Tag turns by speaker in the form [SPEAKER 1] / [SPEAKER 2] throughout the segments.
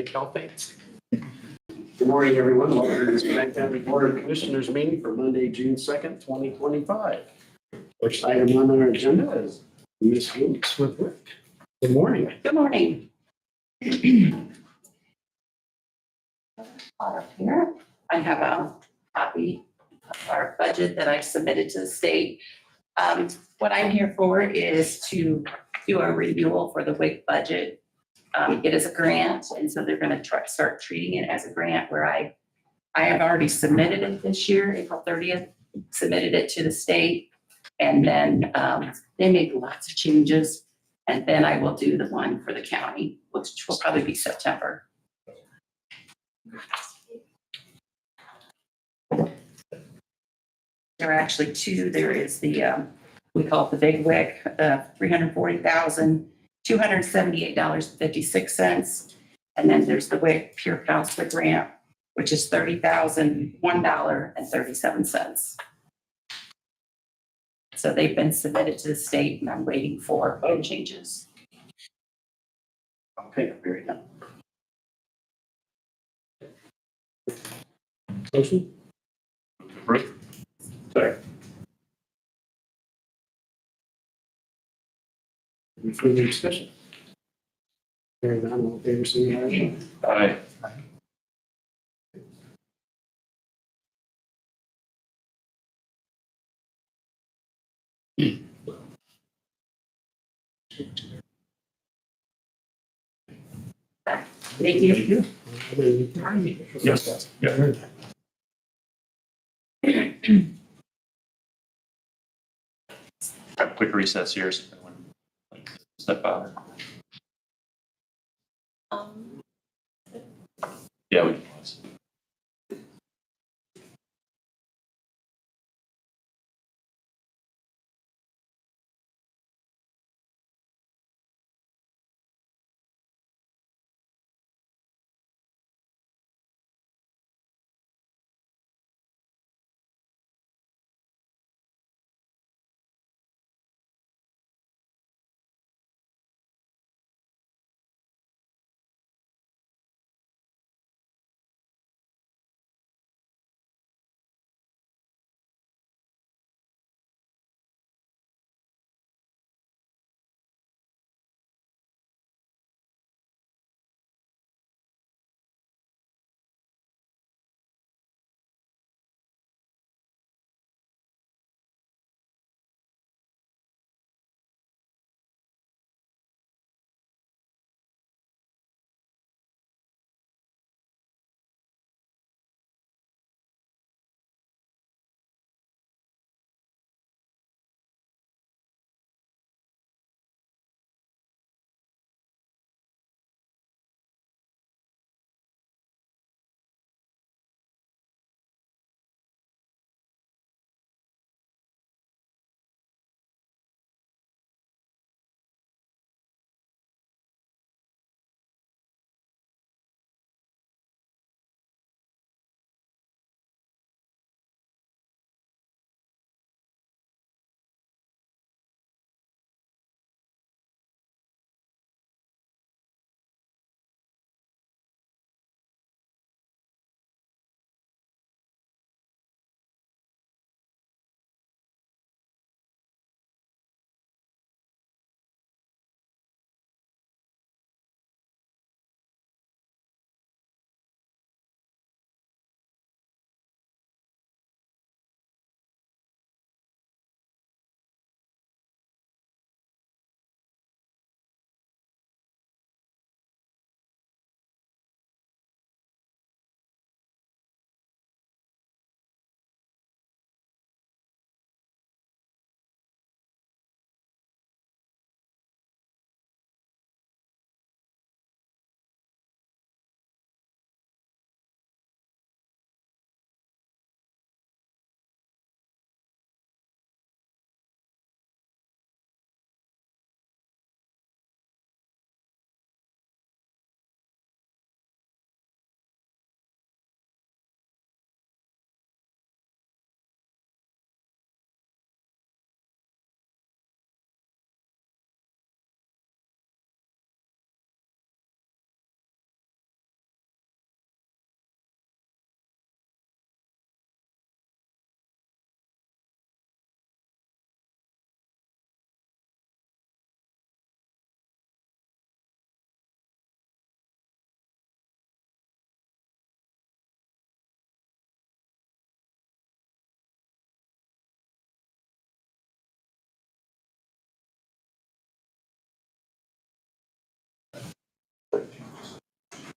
[SPEAKER 1] Public Health Aides. Good morning, everyone. Welcome to the Steuben County Board of Commissioners meeting for Monday, June 2nd, 2025. First item on our agenda is Ms. Lewis with Rick. Good morning.
[SPEAKER 2] Good morning. Up here, I have a copy of our budget that I submitted to the state. What I'm here for is to do a renewal for the WIC budget. It is a grant, and so they're going to start treating it as a grant where I have already submitted it this year, April 30th, submitted it to the state, and then they make lots of changes. And then I will do the one for the county, which will probably be September. There are actually two. There is the, we call it the big WIC, $340,278.56. And then there's the WIC Pure Counselor Grant, which is $30,001.37. So they've been submitted to the state and I'm waiting for changes.
[SPEAKER 1] Okay, very good. Motion?
[SPEAKER 3] Approved.
[SPEAKER 1] Sorry. Any further discussion? Hearing none, all in favor, say aye.
[SPEAKER 3] Aye.
[SPEAKER 2] Thank you.
[SPEAKER 3] Yes. Yeah. Have a quick recess here, so everyone step out. Yeah, we can pause.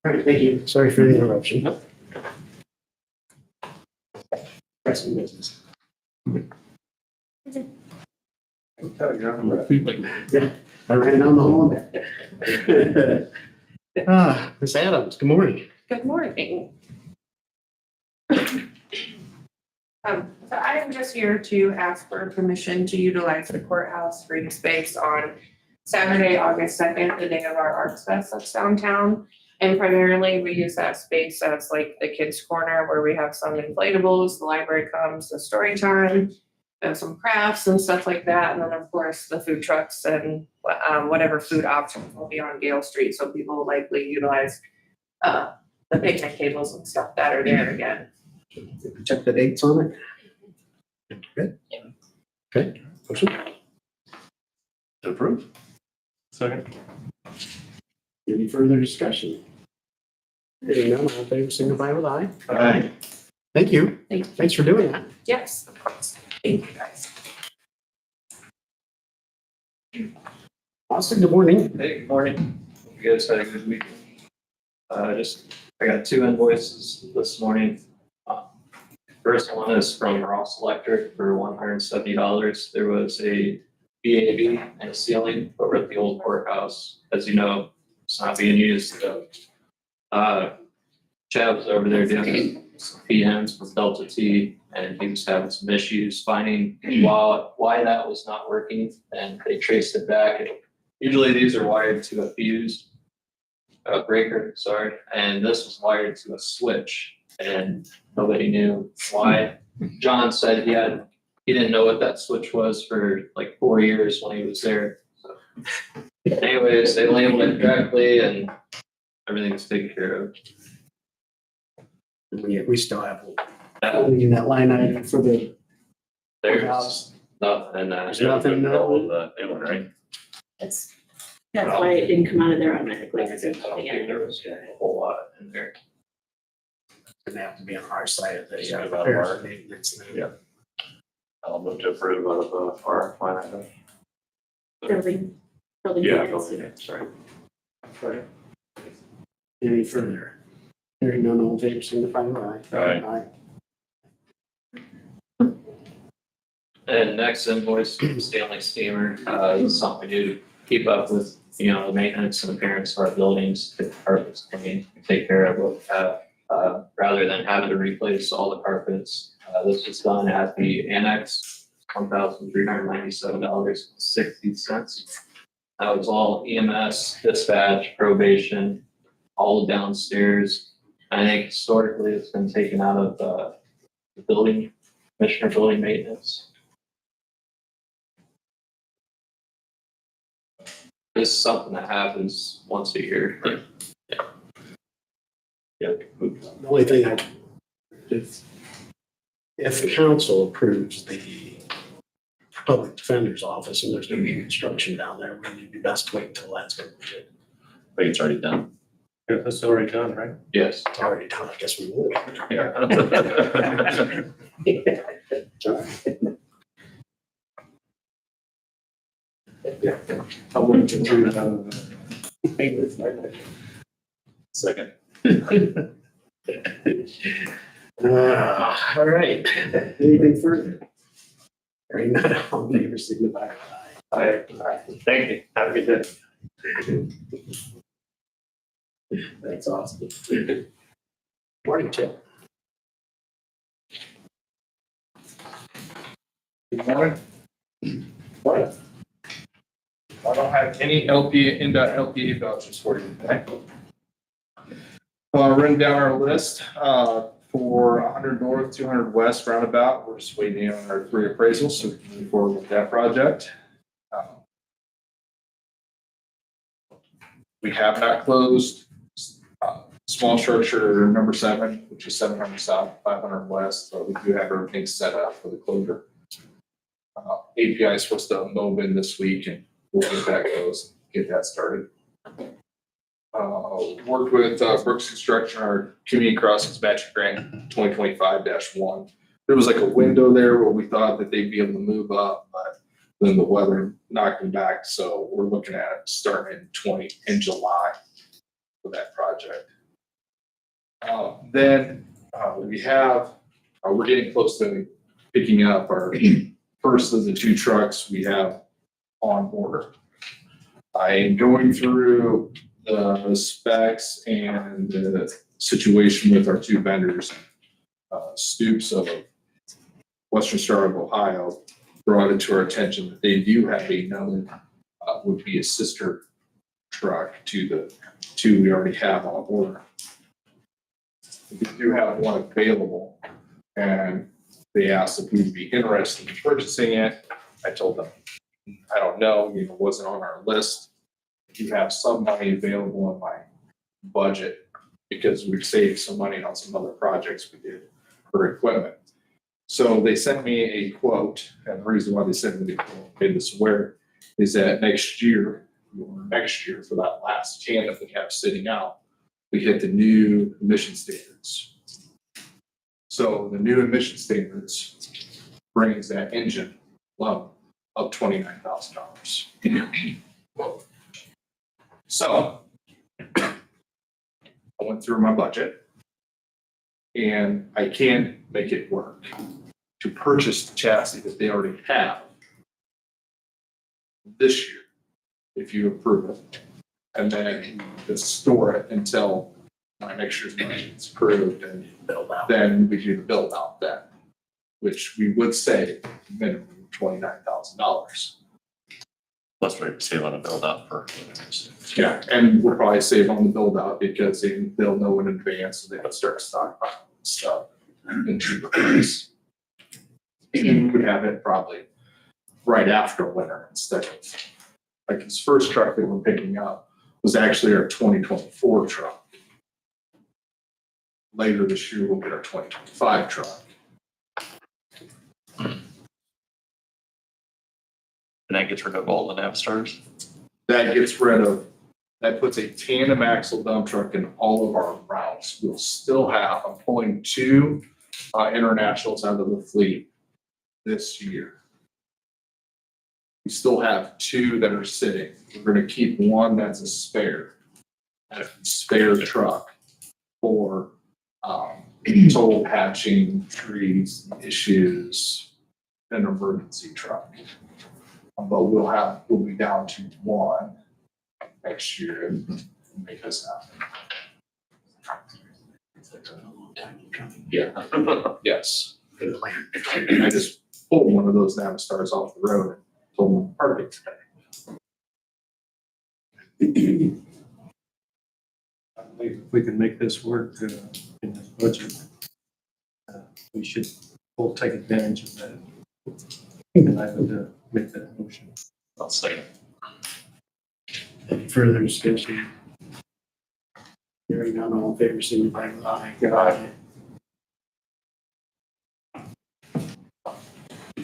[SPEAKER 1] All right, thank you. Sorry for the interruption. Pressing business. Yeah, I ran down the hall. Ms. Adams, good morning.
[SPEAKER 4] Good morning. So I am just here to ask for permission to utilize the courthouse green space on Saturday, August 2nd, the day of our Arts Fest that's downtown. And primarily we use that space as like the kids' corner where we have some inflatables, the library comes, the story time, and some crafts and stuff like that. And then of course the food trucks and whatever food options will be on Gale Street. So people will likely utilize the picnic tables and stuff that are there again.
[SPEAKER 1] Check the dates on it. Good. Okay, motion.
[SPEAKER 3] To approve. Second.
[SPEAKER 1] Any further discussion? Hearing none, all in favor, signify with aye.
[SPEAKER 3] Aye.
[SPEAKER 1] Thank you.
[SPEAKER 4] Thank you.
[SPEAKER 1] Thanks for doing that.
[SPEAKER 4] Yes, of course. Thank you guys.
[SPEAKER 1] Austin, good morning.
[SPEAKER 5] Hey, good morning. Hope you guys had a good week. I got 2 invoices this morning. First one is from Ross Electric for $170. There was a VAV and a ceiling over at the old courthouse. As you know, it's not being used. So, Chad was over there doing some PMs for Delta T, and he was having some issues finding why that was not working, and they traced it back. Usually these are wired to a fuse, breaker, sorry, and this was wired to a switch, and nobody knew why. John said he didn't know what that switch was for like 4 years when he was there. So, anyways, they labeled it correctly and everything's taken care of.
[SPEAKER 1] We still have in that line item for the
[SPEAKER 5] There's
[SPEAKER 1] courthouse.
[SPEAKER 5] nothing.
[SPEAKER 1] There's nothing, no.
[SPEAKER 3] The new one, right?
[SPEAKER 6] That's why it didn't come out of there automatically.
[SPEAKER 5] I don't think there was a whole lot in there.
[SPEAKER 1] Gonna have to be on our side of the
[SPEAKER 3] Yeah,
[SPEAKER 1] repairs
[SPEAKER 3] our-
[SPEAKER 1] and maintenance.
[SPEAKER 3] Yeah. I'll move to approve of our line item.
[SPEAKER 6] Building.
[SPEAKER 3] Yeah,
[SPEAKER 6] maintenance.
[SPEAKER 3] sorry.
[SPEAKER 1] Any further? Hearing none, all in favor, signify with aye.
[SPEAKER 3] Aye.
[SPEAKER 5] And next invoice, Stanley Steamer, is something we do to keep up with, the maintenance and appearance of our buildings, get the carpets clean, take care of what we have, rather than having to replace all the carpets. This was done at the annex, $1,397.60. That was all EMS, dispatch, probation, all downstairs. I think historically it's been taken out of the building, commissioner building maintenance. This is something that happens once a year.
[SPEAKER 1] The only thing if council approves the public defender's office and there's gonna be construction down there, we'd be best to wait until that's completed.
[SPEAKER 3] I think it's already done. Yeah, that's already done, right?
[SPEAKER 5] Yes.
[SPEAKER 1] It's already done, I guess we will.
[SPEAKER 3] Yeah.
[SPEAKER 1] I'll move to approve.
[SPEAKER 3] Second.
[SPEAKER 1] All right, anything further? Hearing none, all in favor, signify with aye.
[SPEAKER 5] Thank you. Have a good day.
[SPEAKER 1] That's awesome. Morning, Chip.
[SPEAKER 7] Good morning. I don't have any LPA vouchers for you today. Running down our list, for 100 North, 200 West roundabout, we're just waiting on our 3 appraisals, so we can move forward with that project. We have not closed small structure number 7, which is 700 South, 500 West, but we do have everything set up for the closure. API is supposed to move in this week and we'll get that closed, get that started. Worked with Brooks Construction, our Community Crossings Matching Grant 2025-1. There was like a window there where we thought that they'd be able to move up, but then the weather knocked them back. So we're looking at starting in July for that project. Then we have, we're getting close to picking up our first of the 2 trucks we have on order. I am going through the specs and the situation with our 2 vendors. Stoops of Western Star of Ohio brought it to our attention that they do have another, would be a sister truck to the 2 we already have on order. We do have one available, and they asked if we'd be interested in purchasing it. I told them, I don't know, it wasn't on our list. You have some money available in my budget because we've saved some money on some other projects we did for equipment. So they sent me a quote, and the reason why they sent me the quote, made this aware, is that next year for that last tandem we have sitting out, we hit the new emission standards. So the new emission standards brings that engine low up $29,000. So I went through my budget and I can make it work to purchase the chassis that they already have this year, if you approve it, and then just store it until my next year's budget is approved, and then we do the build out then, which we would say minimum $29,000.
[SPEAKER 3] Plus we save on a build out for.
[SPEAKER 7] Yeah, and we'll probably save on the build out because they'll know in advance, so they can start stockpiling stuff in cheaper price. And we would have it probably right after winter instead of, like, this first truck that we're picking up was actually our 2024 truck. Later this year, we'll get our 2025 truck.
[SPEAKER 3] And that gets rid of all the nav stars.
[SPEAKER 7] That puts a tandem axle dump truck in all of our routes. We'll still have, I'm pulling 2 internationals out of the fleet this year. We still have 2 that are sitting. We're gonna keep 1 that's a spare truck for total patching, trees, issues, an emergency truck. But we'll be down to 1 next year and make this happen. Yeah, yes. I just pulled one of those Navistars off the road and told them to park it today.
[SPEAKER 8] I believe if we can make this work in this budget, we should all take advantage of that. And I would make that motion.
[SPEAKER 3] I'll say.
[SPEAKER 1] Any further discussion? Hearing none, all in favor, signify by aye.
[SPEAKER 7] Aye.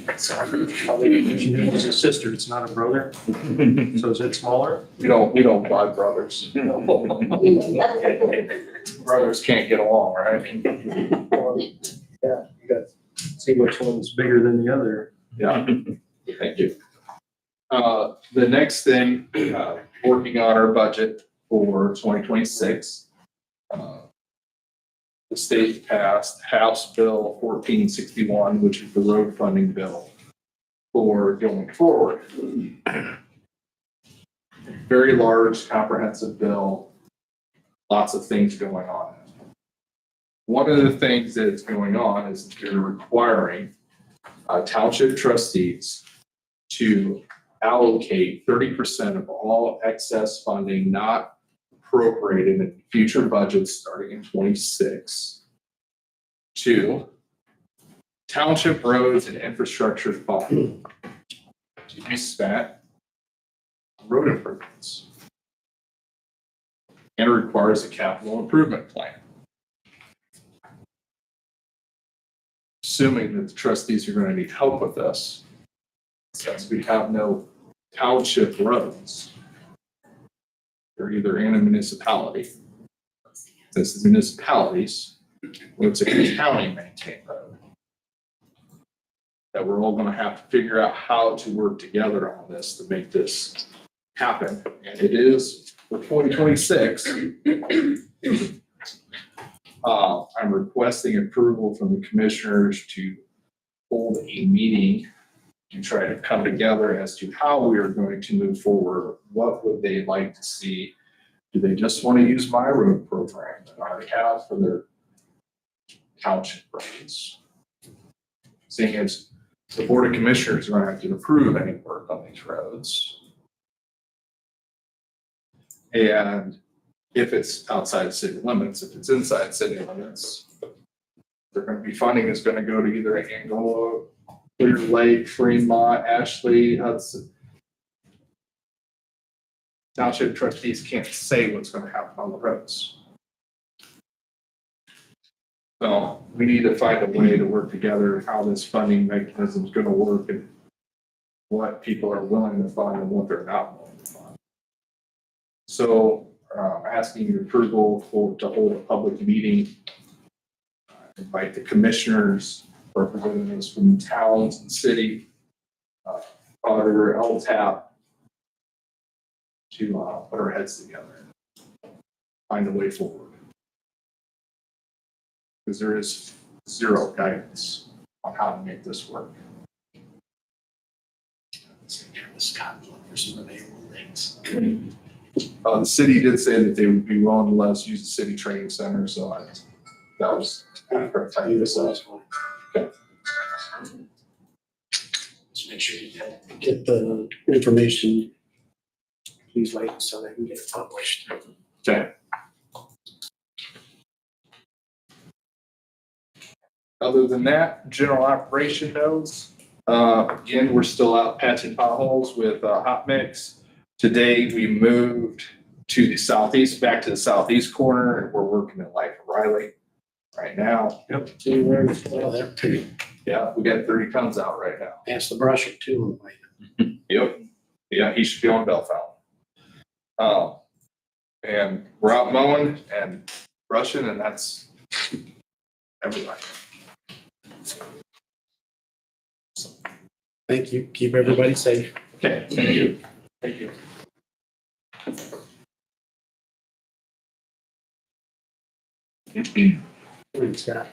[SPEAKER 8] It's a sister, it's not a brother, so is it smaller?
[SPEAKER 7] We don't buy brothers. Brothers can't get along, right?
[SPEAKER 8] Yeah, you got, see which one's bigger than the other.
[SPEAKER 7] Yeah, thank you. The next thing, working on our budget for 2026. The state passed House Bill 1461, which is the road funding bill for going forward. Very large, comprehensive bill, lots of things going on. One of the things that's going on is they're requiring township trustees to allocate 30% of all excess funding not appropriated in future budgets starting in 26 to township roads and infrastructure fund to be spent on road improvements. And it requires a capital improvement plan. Assuming that the trustees are going to need help with this, since we have no township roads, they're either in a municipality. Since the municipalities, well, it's a county maintained road. That we're all gonna have to figure out how to work together on this to make this happen. And it is for 2026. I'm requesting approval from the commissioners to hold a meeting to try to come together as to how we are going to move forward. What would they like to see? Do they just want to use my road program that I already have for their township roads? Seeing as the Board of Commissioners are going to have to approve any work on these roads. And if it's outside city limits, if it's inside city limits, they're going to be funding is going to go to either Angola, Clear Lake, Fremont, Ashley, Hudson. Township trustees can't say what's going to happen on the roads. So we need to find a way to work together how this funding mechanism is going to work and what people are willing to fund and what they're not willing to fund. So asking your approval to hold a public meeting, invite the commissioners, representatives from towns and city, auditor, LTAP, to put our heads together and find a way forward. Because there is zero guidance on how to make this work.
[SPEAKER 1] Scott, there's some available things.
[SPEAKER 7] The city did say that they would be willing to let us use the city training center, so that was tying this up. Okay.
[SPEAKER 1] Just make sure you get the information. Please wait so they can get it published.
[SPEAKER 7] Okay. Other than that, general operation nodes. Again, we're still out patching potholes with hot mix. Today we moved to the southeast, back to the southeast corner, and we're working at Life of Riley right now.
[SPEAKER 1] Yep. See where it's well there too.
[SPEAKER 7] Yeah, we got 30 tons out right now.
[SPEAKER 1] Pass the brusher too.
[SPEAKER 7] Yep. Yeah, he should be on Bell Fountain. And we're out mowing and brushing, and that's everybody.
[SPEAKER 1] Thank you. Keep everybody safe.
[SPEAKER 7] Okay, thank you. Thank you.
[SPEAKER 1] Thanks, Scott.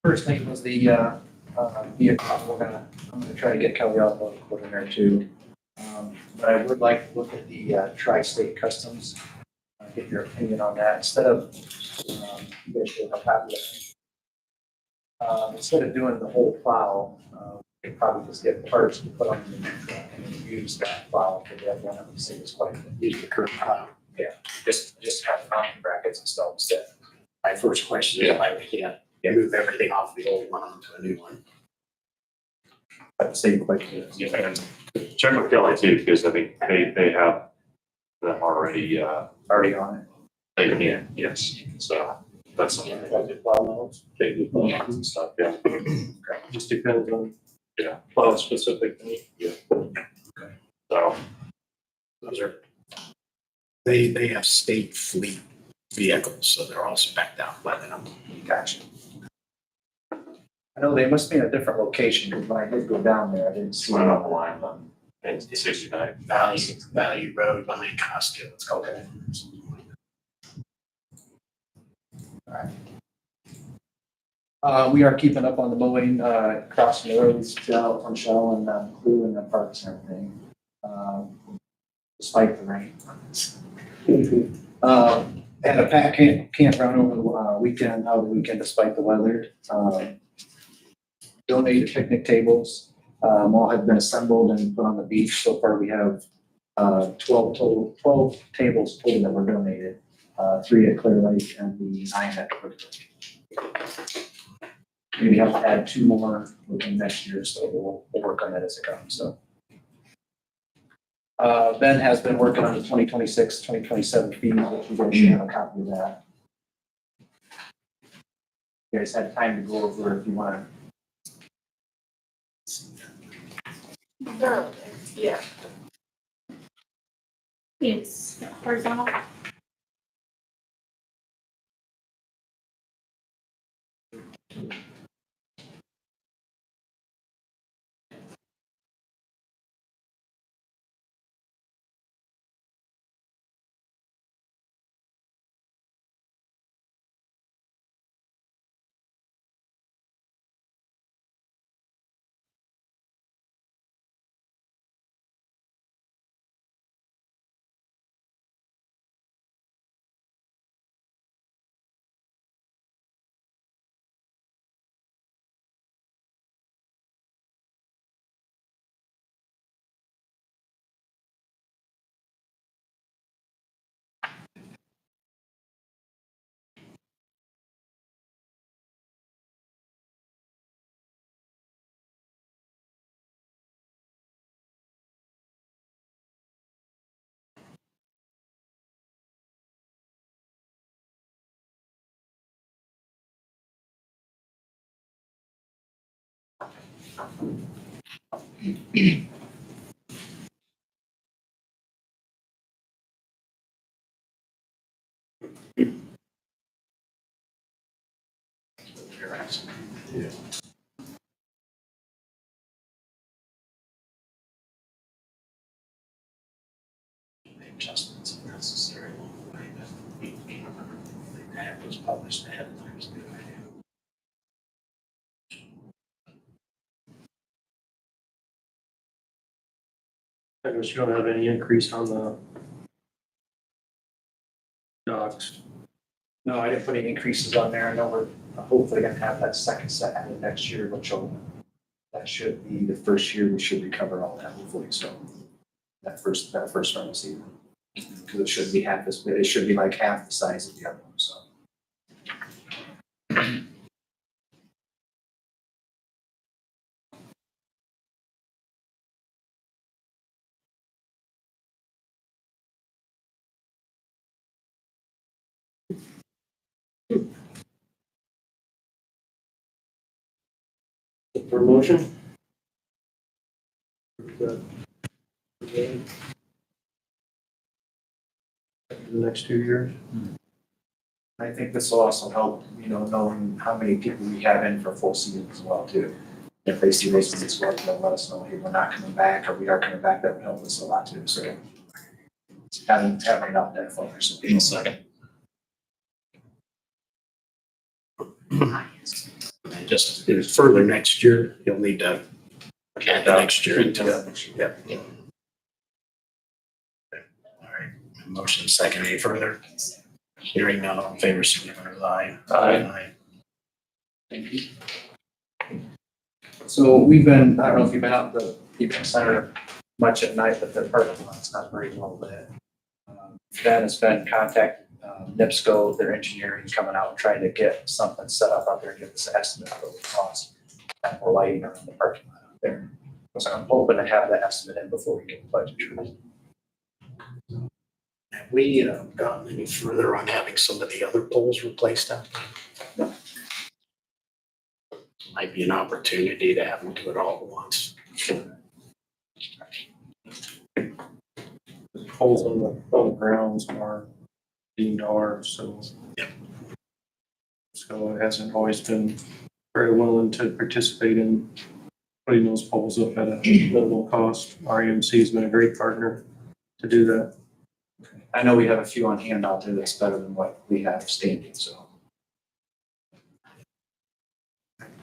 [SPEAKER 9] First thing was the vehicle. I'm gonna try to get Kelly on the quote in there too. But I would like to look at the tri-state customs, get your opinion on that. Instead of, you guys should have copy of it. Instead of doing the whole plow, we could probably just get parts to put on the new truck and then use that plow for the other one. It saves quite a bit.
[SPEAKER 1] Use the current plow.
[SPEAKER 9] Just have mounting brackets installed instead.
[SPEAKER 1] My first question is why we can't move everything off the old one onto a new one.
[SPEAKER 9] I'd save quite a bit.
[SPEAKER 3] Yeah, and check with Kelly too, because I think they have them already,
[SPEAKER 9] Already on it.
[SPEAKER 3] they can, yes, so that's something
[SPEAKER 9] Budget plow loads.
[SPEAKER 3] they do and stuff, yeah.
[SPEAKER 8] Just depends on.
[SPEAKER 3] Yeah.
[SPEAKER 8] Plow specific.
[SPEAKER 3] So,
[SPEAKER 1] Those are, they have state fleet vehicles, so they're all spec'd out by them.
[SPEAKER 9] Gotcha. I know they must be in a different location, because when I did go down there, I didn't see.
[SPEAKER 3] went up the line on 69.
[SPEAKER 1] Valley Road behind Costco. It's called.
[SPEAKER 9] Okay. We are keeping up on the mowing, crossing the roads, from Shell and Clue and the parks and everything. Despite the rain. And a pack can't run over the weekend, out of the weekend despite the weather. Donated picnic tables, all have been assembled and put on the beach. So far, we have 12 tables total that were donated. 3 at Clear Lake and the 9 at Clear Lake. Maybe have to add 2 more within next year, so we'll work on that as it comes, so. Ben has been working on the 2026, 2027 fees, which you guys should have a copy of that. You guys had time to go over if you want.
[SPEAKER 4] Yeah.
[SPEAKER 6] It's horizontal.
[SPEAKER 1] Adjustments if necessary along the way, but that was published ahead of time. It's a good idea.
[SPEAKER 8] I guess you don't have any increase on the docks.
[SPEAKER 9] No, I didn't put any increases on there. I know we're hopefully gonna have that second set added next year, that should be the first year we should recover all that hopefully, so. That first run season. Because it should be half this, it should be like half the size of the other one, so.
[SPEAKER 8] For motion? The next 2 years?
[SPEAKER 9] I think this will also help, knowing how many people we have in for full season as well too. If they see those things go, they'll let us know, hey, we're not coming back, or we are coming back, that would help us a lot too, so. Having it out there for us.
[SPEAKER 3] Second.
[SPEAKER 1] And just further next year, you'll need to add the next year into it. Yep. All right, motion second, any further? Hearing none, all in favor, signify with aye.
[SPEAKER 9] Aye. So we've been, I don't know if you've been out the event center much at night, but the parking lot's not very well lit. Ben has been contacting NIPSCO, their engineering, coming out and trying to get something set up out there, and give us an estimate of what it costs. And we're lighting around the parking lot out there. So I'm hoping to have that estimate in before we get the budget through.
[SPEAKER 1] Have we gotten any further on having some of the other poles replaced out there? Might be an opportunity to have them do it all at once.
[SPEAKER 8] The poles on the grounds are deemed ours, so.
[SPEAKER 1] Yep.
[SPEAKER 8] So it hasn't always been very willing to participate in putting those poles up at a minimal cost. REMC has been a great partner to do that.
[SPEAKER 9] I know we have a few on hand out there that's better than what we have standing, so.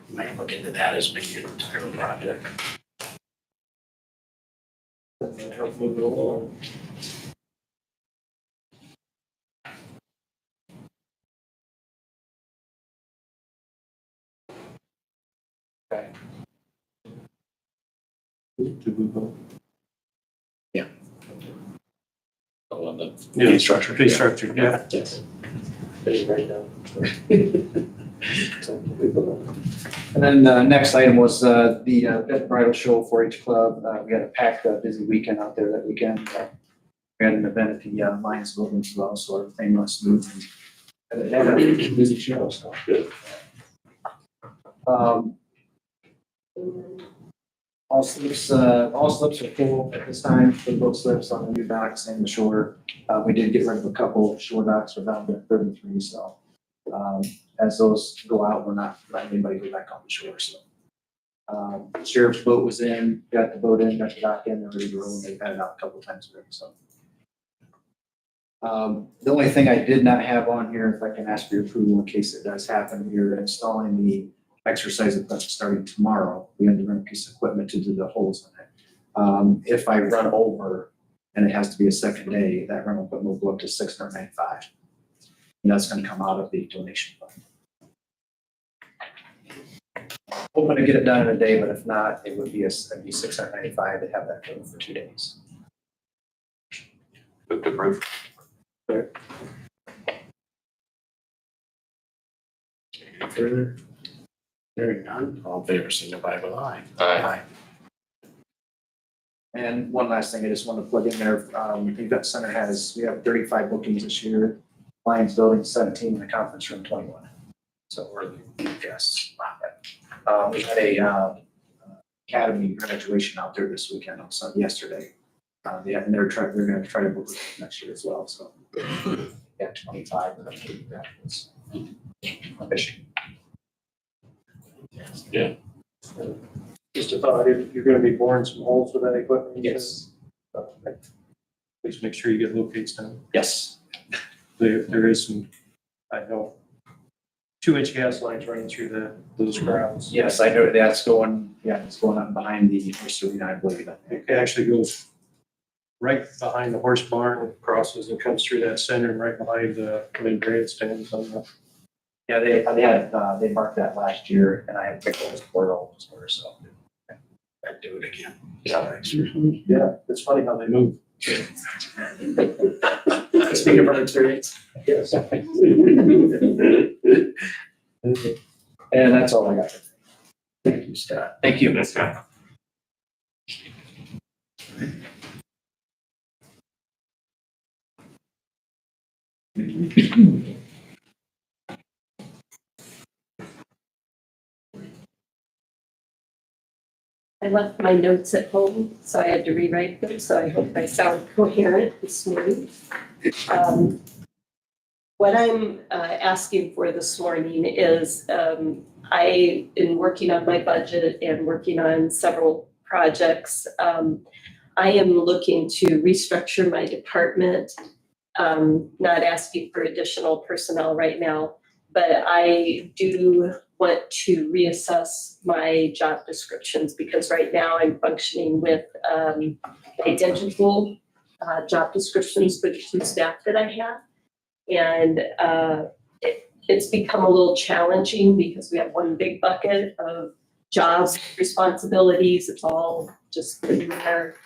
[SPEAKER 1] Might look into that as being an entire project.
[SPEAKER 8] That help move it along.
[SPEAKER 9] Okay.
[SPEAKER 8] To move on.
[SPEAKER 3] Oh, on the
[SPEAKER 8] Yeah,
[SPEAKER 3] fee structure.
[SPEAKER 8] Fee structure, yeah.
[SPEAKER 1] Yes.
[SPEAKER 9] And then the next item was the Death Bridal Show 4-H Club. We had a packed, busy weekend out there that weekend. We had an event at the Lions Building as well, so everything was smooth. And it had a busy show, so good. All slips are full at this time for both slips on the new docks and the shore. We did get rid of a couple shore docks, we're down to 33, so. As those go out, we're not letting anybody go back on the shore, so. Sheriff's boat was in, got the boat in, got the dock in, they're ready to roll, and they've had it out a couple times already, so. The only thing I did not have on here, if I can ask for your approval in case it does happen, we're installing the exercise equipment starting tomorrow. We had to run a piece of equipment to do the holes in it. If I run over and it has to be a second day, that rental equipment will go up to $695. And that's gonna come out of the donation fund. Hoping to get it done in a day, but if not, it would be it'd be $695 to have that going for 2 days.
[SPEAKER 3] Move to approve.
[SPEAKER 1] Any further? Hearing none, all in favor, signify with aye.
[SPEAKER 3] Aye.
[SPEAKER 9] And one last thing I just want to plug in there, the event center we have 35 bookings this year. Lions Building 17, and the conference room 21. So we're the guests. We had a academy graduation out there this weekend, also yesterday. They're gonna try to book it next year as well, so. Yeah, 25 of them graduates. Michigan.
[SPEAKER 8] Just a thought, if you're gonna be boring some holes with that equipment.
[SPEAKER 9] Yes,
[SPEAKER 8] Please make sure you get locates done.
[SPEAKER 9] yes.
[SPEAKER 8] There is some, I know, 2-inch gas lines running through those grounds.
[SPEAKER 9] Yes, I know that's going, it's going up behind the horse arena, I believe.
[SPEAKER 8] It actually goes right behind the horse barn, crosses and comes through that center and right behind the main grandstands on the.
[SPEAKER 9] Yeah, they marked that last year and I had picked those portals for, so. I'd do it again.
[SPEAKER 8] Yeah, it's funny how they move.
[SPEAKER 1] Speaking from experience.
[SPEAKER 8] Yes.
[SPEAKER 9] And that's all I got.
[SPEAKER 1] Thank you, Scott.
[SPEAKER 9] Thank you.
[SPEAKER 6] I left my notes at home, so I had to rewrite them, so I hope I sound coherent this morning. What I'm asking for this morning is I, in working on my budget and working on several projects, I am looking to restructure my department, not asking for additional personnel right now, but I do want to reassess my job descriptions because right now I'm functioning with identical job descriptions for the 2 staff that I have. And it's become a little challenging because we have one big bucket of jobs, responsibilities, it's all just in there.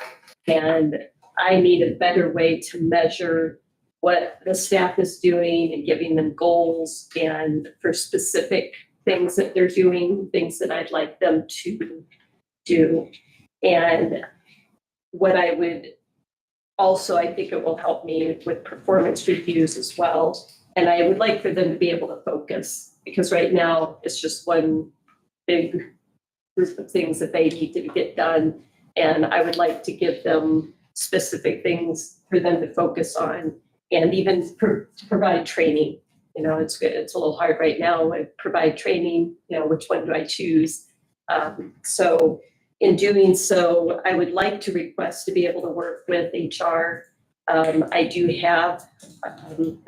[SPEAKER 6] And I need a better way to measure what the staff is doing and giving them goals and for specific things that they're doing, things that I'd like them to do. And what I would also, I think it will help me with performance reviews as well. And I would like for them to be able to focus because right now it's just one big group of things that they need to get done. And I would like to give them specific things for them to focus on and even to provide training. You know, it's good. It's a little hard right now. I provide training, you know, which one do I choose? So in doing so, I would like to request to be able to work with HR. I do have, and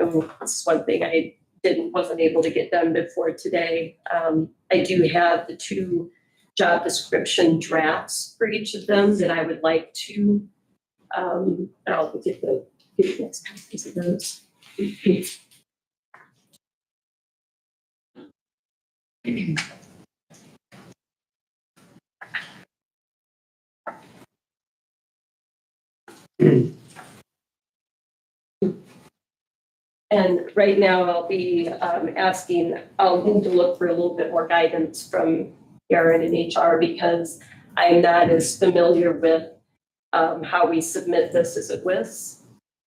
[SPEAKER 6] this is one thing I wasn't able to get done before today. I do have the 2 job description drafts for each of them that I would like to, I'll get the next copies of those. And right now I'll be asking, I'll need to look for a little bit more guidance from Aaron and HR because I'm not as familiar with how we submit this as a WIS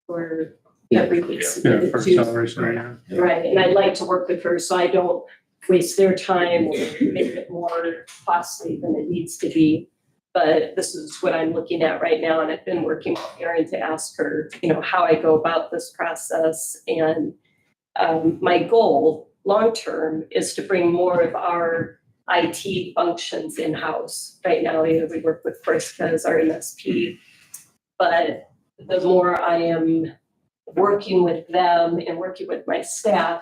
[SPEAKER 6] or everything submitted
[SPEAKER 8] For
[SPEAKER 6] to.
[SPEAKER 8] salaries, right?
[SPEAKER 6] Right, and I'd like to work with her so I don't waste their time or make it more costly than it needs to be. But this is what I'm looking at right now, and I've been working with Erin to ask her, you know, how I go about this process. And my goal, long-term, is to bring more of our IT functions in-house. Right now, we work with Friska as our MSP, but the more I am working with them and working with my staff,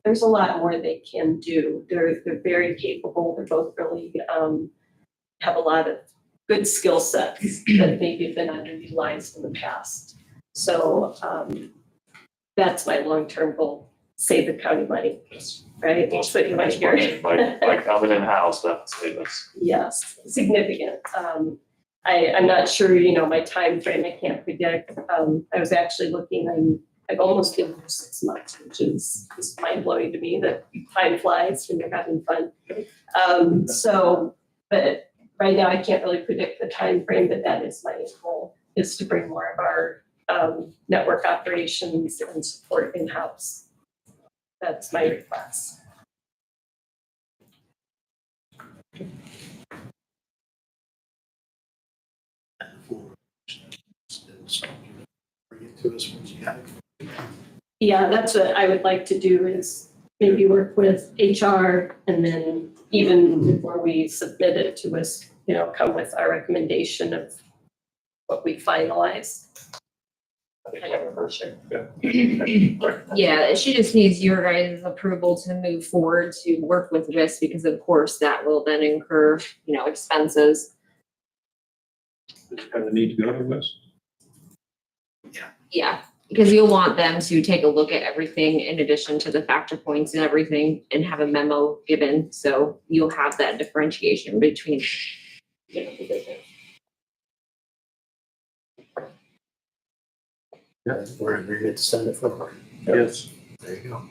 [SPEAKER 6] there's a lot more they can do. They're very capable. They're both really have a lot of good skill sets that maybe have been underutilized in the past. So that's my long-term goal, save the county money, right? That's what you might hear.
[SPEAKER 3] By coming in-house, that's,
[SPEAKER 6] Yes, significant. I'm not sure, you know, my time frame. I can't predict. I was actually looking, I've almost given her 6 months, which is just mind-blowing to me that time flies when you're having fun. But right now, I can't really predict the time frame, but that is my goal, is to bring more of our network operations and support in-house. That's my request.
[SPEAKER 1] to us once you have it.
[SPEAKER 6] Yeah, that's what I would like to do is maybe work with HR and then even before we submit it to us, come with our recommendation of what we finalize. Kind of a sure.
[SPEAKER 10] Yeah, she just needs your guys' approval to move forward to work with WIS because of course that will then incur, expenses.
[SPEAKER 8] Just kind of need to go to this.
[SPEAKER 10] Yeah, because you'll want them to take a look at everything in addition to the factor points and everything and have a memo given. So you'll have that differentiation between.
[SPEAKER 8] Yeah.
[SPEAKER 1] We're agreed to send it forward.
[SPEAKER 8] Yes.
[SPEAKER 1] There you go.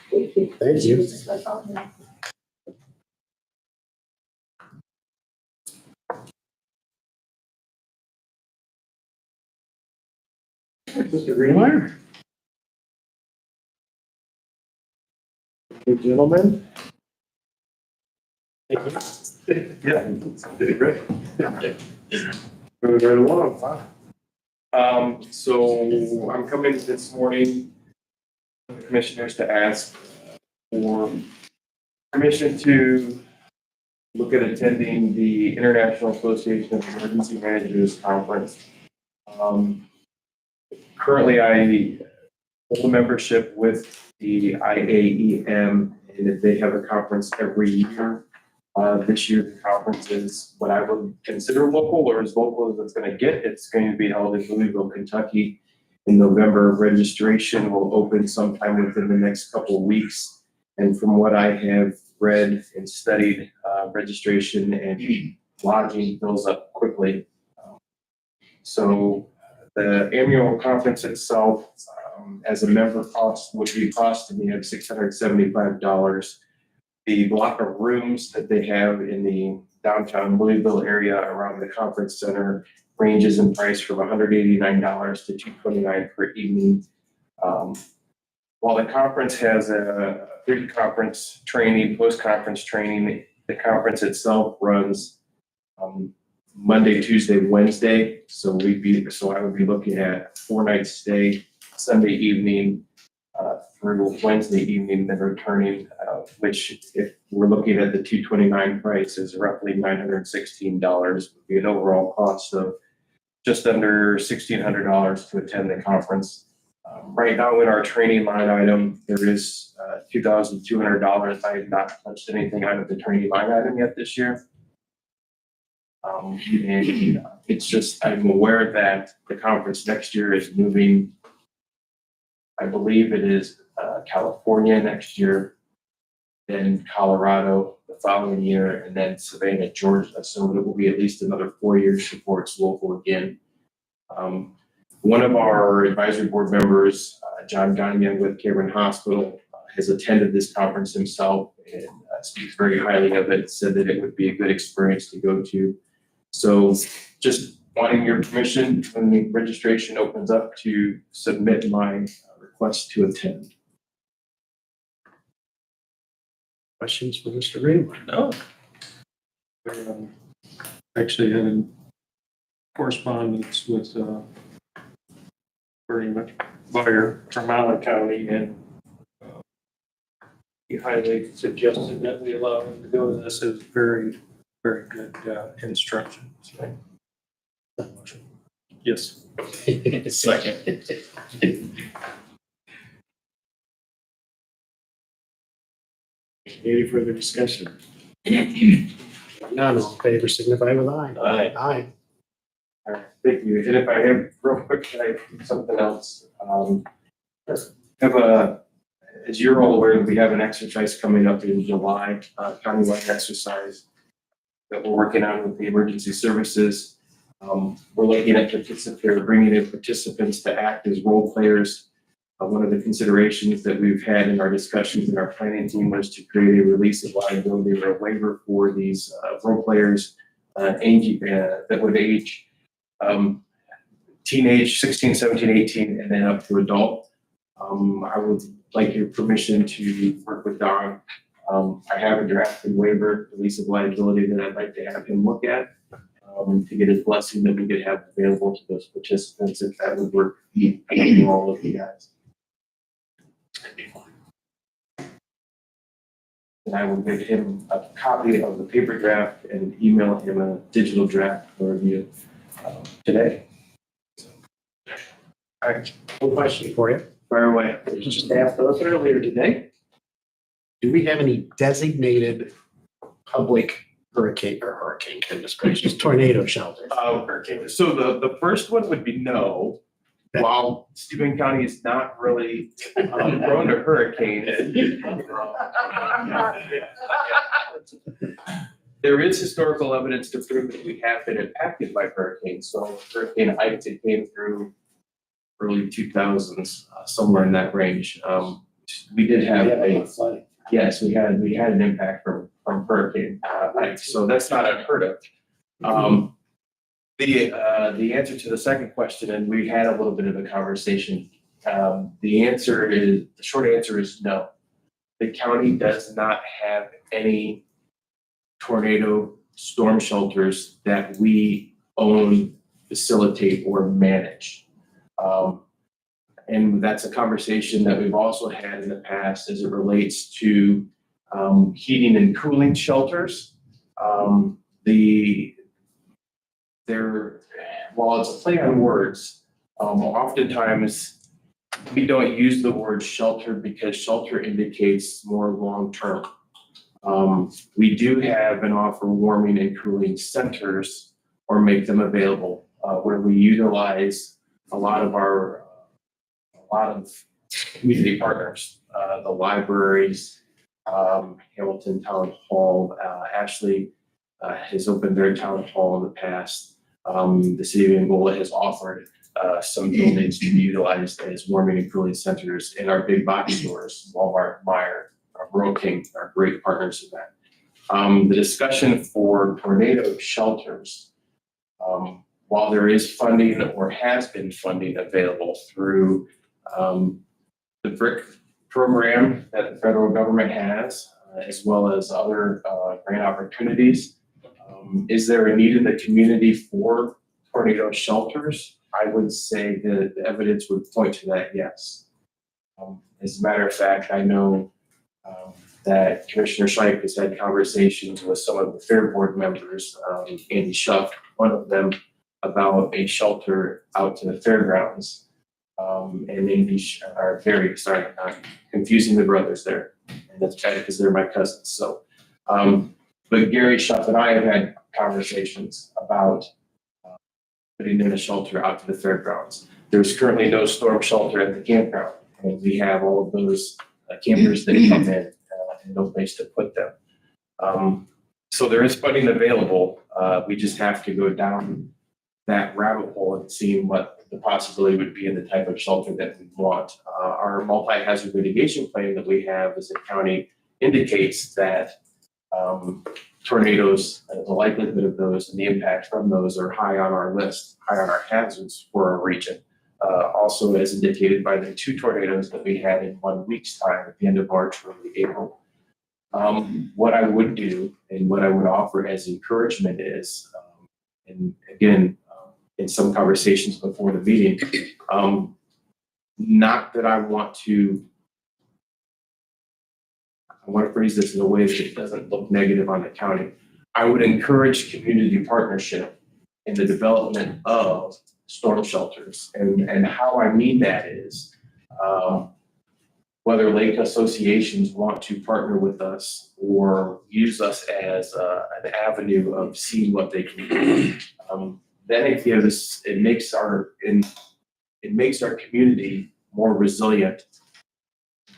[SPEAKER 6] Thank you.
[SPEAKER 1] Thank you.
[SPEAKER 6] That's all.
[SPEAKER 1] Mr. Greenmeyer? Good gentlemen.
[SPEAKER 7] Yeah, did great.
[SPEAKER 1] Moving right along. Wow.
[SPEAKER 7] So I'm coming this morning, to the commissioners to ask for permission to look at attending the International Association of Emergency Managers Conference. Currently, I hold a membership with the IAEM, and they have a conference every year. This year, the conference is what I would consider local, or as local as it's going to get. It's going to be held in Louisville, Kentucky in November. Registration will open sometime within the next couple of weeks. And from what I have read and studied, registration and lodging fills up quickly. So the annual conference itself, as a member cost, would be costing me at $675. The block of rooms that they have in the downtown Louisville area around the conference center ranges in price from $189 to $229 per evening. While the conference has a pre-conference training, post-conference training, the conference itself runs Monday, Tuesday, Wednesday. So I would be looking at 4 nights stay, Sunday evening through Wednesday evening, then returning, which if we're looking at the $229 price is roughly $916, would be an overall cost of just under $1,600 to attend the conference. Right now in our training line item, there is $2,200. I have not touched anything out of the training line item yet this year. And it's just, I'm aware that the conference next year is moving. I believe it is California next year, then Colorado the following year, and then Savannah, Georgia. So it will be at least another 4 years before it's local again. One of our advisory board members, John Gagne with Cameron Hospital, has attended this conference himself and speaks very highly of it, said that it would be a good experience to go to. So just wanting your permission when the registration opens up to submit my request to attend.
[SPEAKER 1] Questions for Mr. Greenmeyer?
[SPEAKER 8] No. Actually had a correspondence with pretty much Buyer from Allen County, and he highly suggested that we allow him to go to this. Is very, very good instruction. So, yes.
[SPEAKER 3] Second.
[SPEAKER 1] Any further discussion? None, all in favor signify with aye.
[SPEAKER 3] Aye.
[SPEAKER 1] Aye.
[SPEAKER 7] All right, thank you. And if I have real quick, can I do something else? As you're all aware, we have an exercise coming up in July, countywide exercise that we're working on with the emergency services. We're looking at bringing in participants to act as role players. One of the considerations that we've had in our discussions in our planning team was to create a release of liability or a waiver for these role players that would age teenage, 16, 17, 18, and then up to adult. I would like your permission to work with Don. I have a drafted waiver, release of liability that I'd like to have him look at.
[SPEAKER 11] to get his blessing that we could have available to those participants if that would work for all of you guys. And I will give him a copy of the paper draft and email him a digital draft for review today.
[SPEAKER 1] All right, one question for you.
[SPEAKER 11] Fire away.
[SPEAKER 1] I was just asked those earlier today. Do we have any designated public hurricane, goodness gracious, tornado shelters?
[SPEAKER 11] So the first one would be no. While Steuben County is not really prone to hurricanes. There is historical evidence to prove that we have been impacted by hurricanes. So Hurricane Ike came through early 2000s, somewhere in that range. We did have
[SPEAKER 1] flooding.
[SPEAKER 11] yes, we had an impact from Hurricane Ike. So that's not unheard of. The answer to the second question, and we had a little bit of a conversation. The short answer is no. The county does not have any tornado storm shelters that we own, facilitate, or manage. And that's a conversation that we've also had in the past as it relates to heating and cooling shelters. While it's a play on words, oftentimes we don't use the word shelter because shelter indicates more long-term. We do have and offer warming and cooling centers or make them available where we utilize a lot of community partners, the libraries, Hamilton Town Hall, Ashley has opened their town hall in the past. The city of Angola has offered some buildings to be utilized as warming and cooling centers in our big box stores. Walmart, Meijer, Rural King are great partners in that. The discussion for tornado shelters, while there is funding or has been funding available through the BRIC program that the federal government has, as well as other grant opportunities. Is there a need in the community for tornado shelters? I would say that the evidence would point to that, yes. As a matter of fact, I know that Commissioner Scheib has had conversations with some of the Fair Board members, Andy Schuff, one of them, about a shelter out to the fairgrounds. And Andy are very sorry, I'm confusing the brothers there. And that's bad because they're my cousins. So, but Gary Schuff and I have had conversations about putting in a shelter out to the fairgrounds. There's currently no storm shelter at the campground, and we have all of those campers that come in and no place to put them. So there is funding available. We just have to go down that rabbit hole and see what the possibility would be in the type of shelter that we want. Our multi-hazard mitigation plan that we have as a county indicates that tornadoes, the likelihood of those and the impact from those are high on our list, high on our hazards for our region. Also as indicated by the 2 tornadoes that we had in 1 week's time at the end of March, early April. What I would do and what I would offer as encouragement is, and again, in some conversations before the meeting, not that I want to phrase this in a way that doesn't look negative on the county. I would encourage community partnership in the development of storm shelters. And how I mean that is whether lake associations want to partner with us or use us as an avenue of seeing what they can do. Then it makes our community more resilient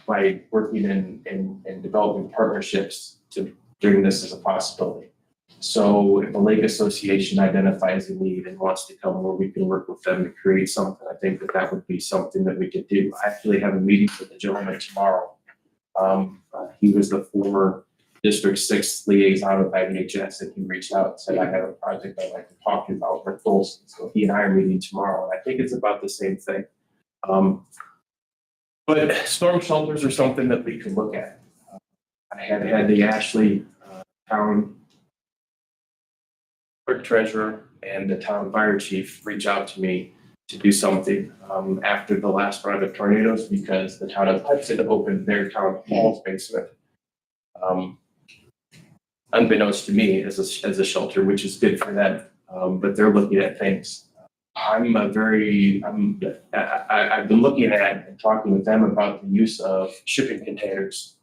[SPEAKER 11] by working and developing partnerships to bring this as a possibility. So if a lake association identifies a need and wants to come where we can work with them to create something, I think that would be something that we could do. I actually have a meeting with a gentleman tomorrow. He was the former District 6 liaison of IDHS, and he reached out and said, I have a project I'd like to talk to you about with Folsom. So he and I are meeting tomorrow, and I think it's about the same thing. But storm shelters are something that we could look at. I had the Ashley town clerk treasurer and the town fire chief reach out to me to do something after the last round of tornadoes because the town of Hudson opened their town hall's basement. Unbeknownst to me as a shelter, which is good for them, but they're looking at things. I've been looking at and talking with them about the use of shipping containers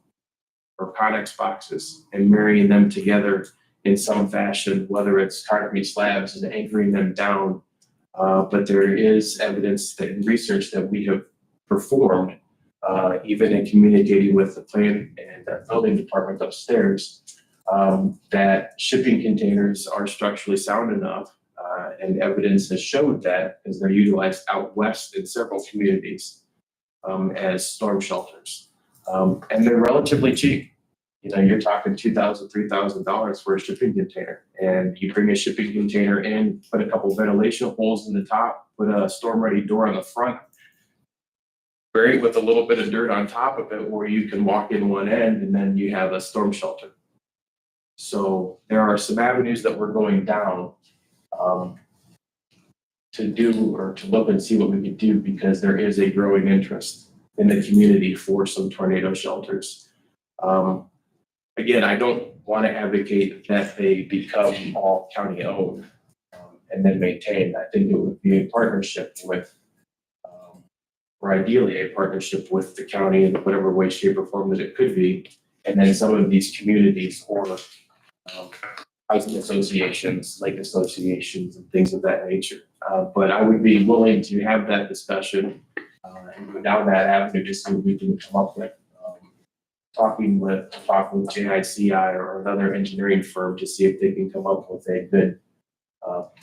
[SPEAKER 11] or Connex boxes and marrying them together in some fashion, whether it's concrete slabs and anchoring them down. But there is evidence that in research that we have performed, even in communicating with the plan and building department upstairs, that shipping containers are structurally sound enough. And evidence has showed that because they're utilized out west in several communities as storm shelters. And they're relatively cheap. You know, you're talking $2,000, $3,000 for a shipping container. And you bring a shipping container in, put a couple ventilation holes in the top, put a storm-ready door on the front, bury it with a little bit of dirt on top of it where you can walk in one end and then you have a storm shelter. So there are some avenues that we're going down to do or to look and see what we could do because there is a growing interest in the community for some tornado shelters. Again, I don't want to advocate that they become all county owned and then maintained. I think it would be a partnership with, or ideally a partnership with the county in whatever way, shape, or form that it could be. And then some of these communities or housing associations, lake associations, and things of that nature. But I would be willing to have that discussion and go down that avenue to see what we can come up with. Talking with JICI or another engineering firm to see if they can come up with a good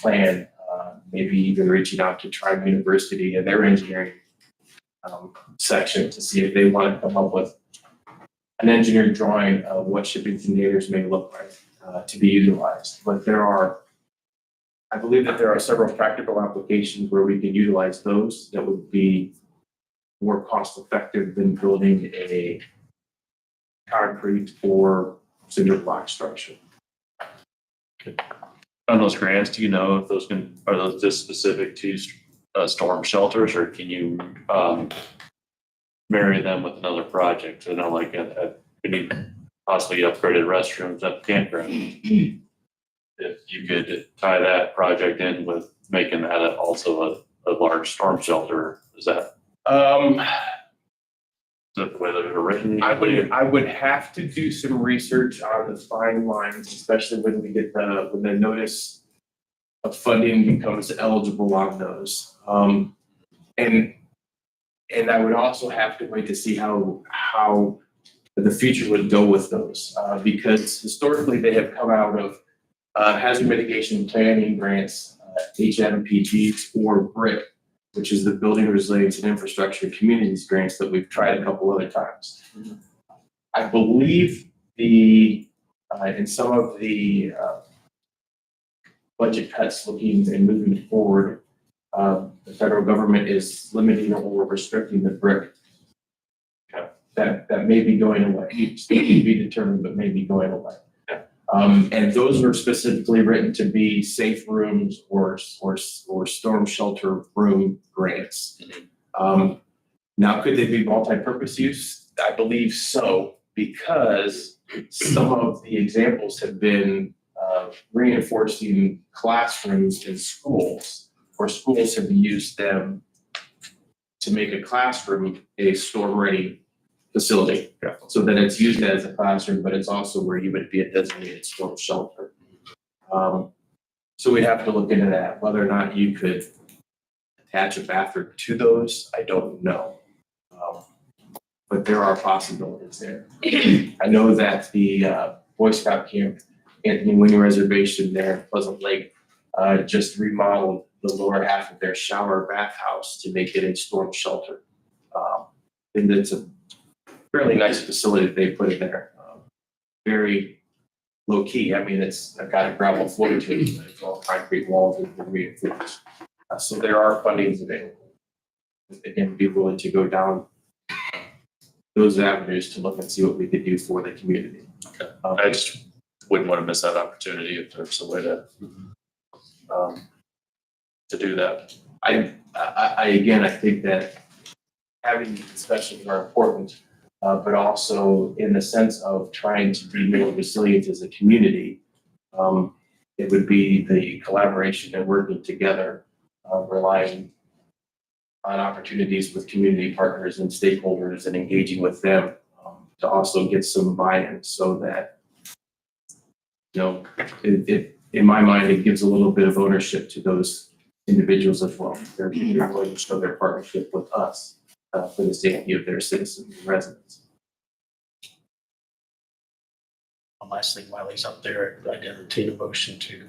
[SPEAKER 11] plan. Maybe even reaching out to Tribe University and their engineering section to see if they want to come up with an engineered drawing of what shipping containers may look like to be utilized. But I believe that there are several practical applications where we can utilize those that would be more cost effective than building a concrete or cinder block structure.
[SPEAKER 3] On those grants, do you know if are those just specific to storm shelters, or can you marry them with another project? I know like we need possibly upgraded restrooms at the campground. If you could tie that project in with making that also a large storm shelter, is that the way that they're written?
[SPEAKER 11] I would have to do some research on the fine lines, especially when we get when the notice of funding becomes eligible on those. And I would also have to wait to see how the future would go with those, because historically they have come out of hazard mitigation planning grants, HMPGs, or BRIC, which is the Building Resilience and Infrastructure Communities grants that we've tried a couple other times. I believe in some of the budget cuts looking and moving forward, the federal government is limiting or restricting the BRIC. That may be going away, still to be determined, but may be going away. And those are specifically written to be safe rooms or storm shelter room grants. Now, could they be multi-purpose use? I believe so, because some of the examples have been reinforcing classrooms in schools, or schools have used them to make a classroom a storm-ready facility.
[SPEAKER 3] Yeah.
[SPEAKER 11] So that it's used as a classroom, but it's also where you would be a designated storm shelter. So we'd have to look into that. Whether or not you could attach a bathroom to those, I don't know. But there are possibilities there. I know that the Boy Scout camp, Anthony Winnie Reservation there in Pleasant Lake, just remodeled the lower half of their shower bathhouse to make it a storm shelter. And it's a fairly nice facility that they put in there. Very low key. I mean, it's got a gravel floor to it, but it's all concrete walls and reinforced. So there are fundings available. Again, be willing to go down those avenues to look and see what we could do for the community.
[SPEAKER 3] I just wouldn't want to miss that opportunity if there's a way to to do that.
[SPEAKER 11] I think that having these discussions are important, but also in the sense of trying to be more resilient as a community. It would be the collaboration and working together, relying on opportunities with community partners and stakeholders and engaging with them, to also get some buy-in so that, in my mind, it gives a little bit of ownership to those individuals as well. They're willing to show their partnership with us, for the safety of their citizens and residents.
[SPEAKER 1] One last thing while he's up there, I'd entertain a motion to,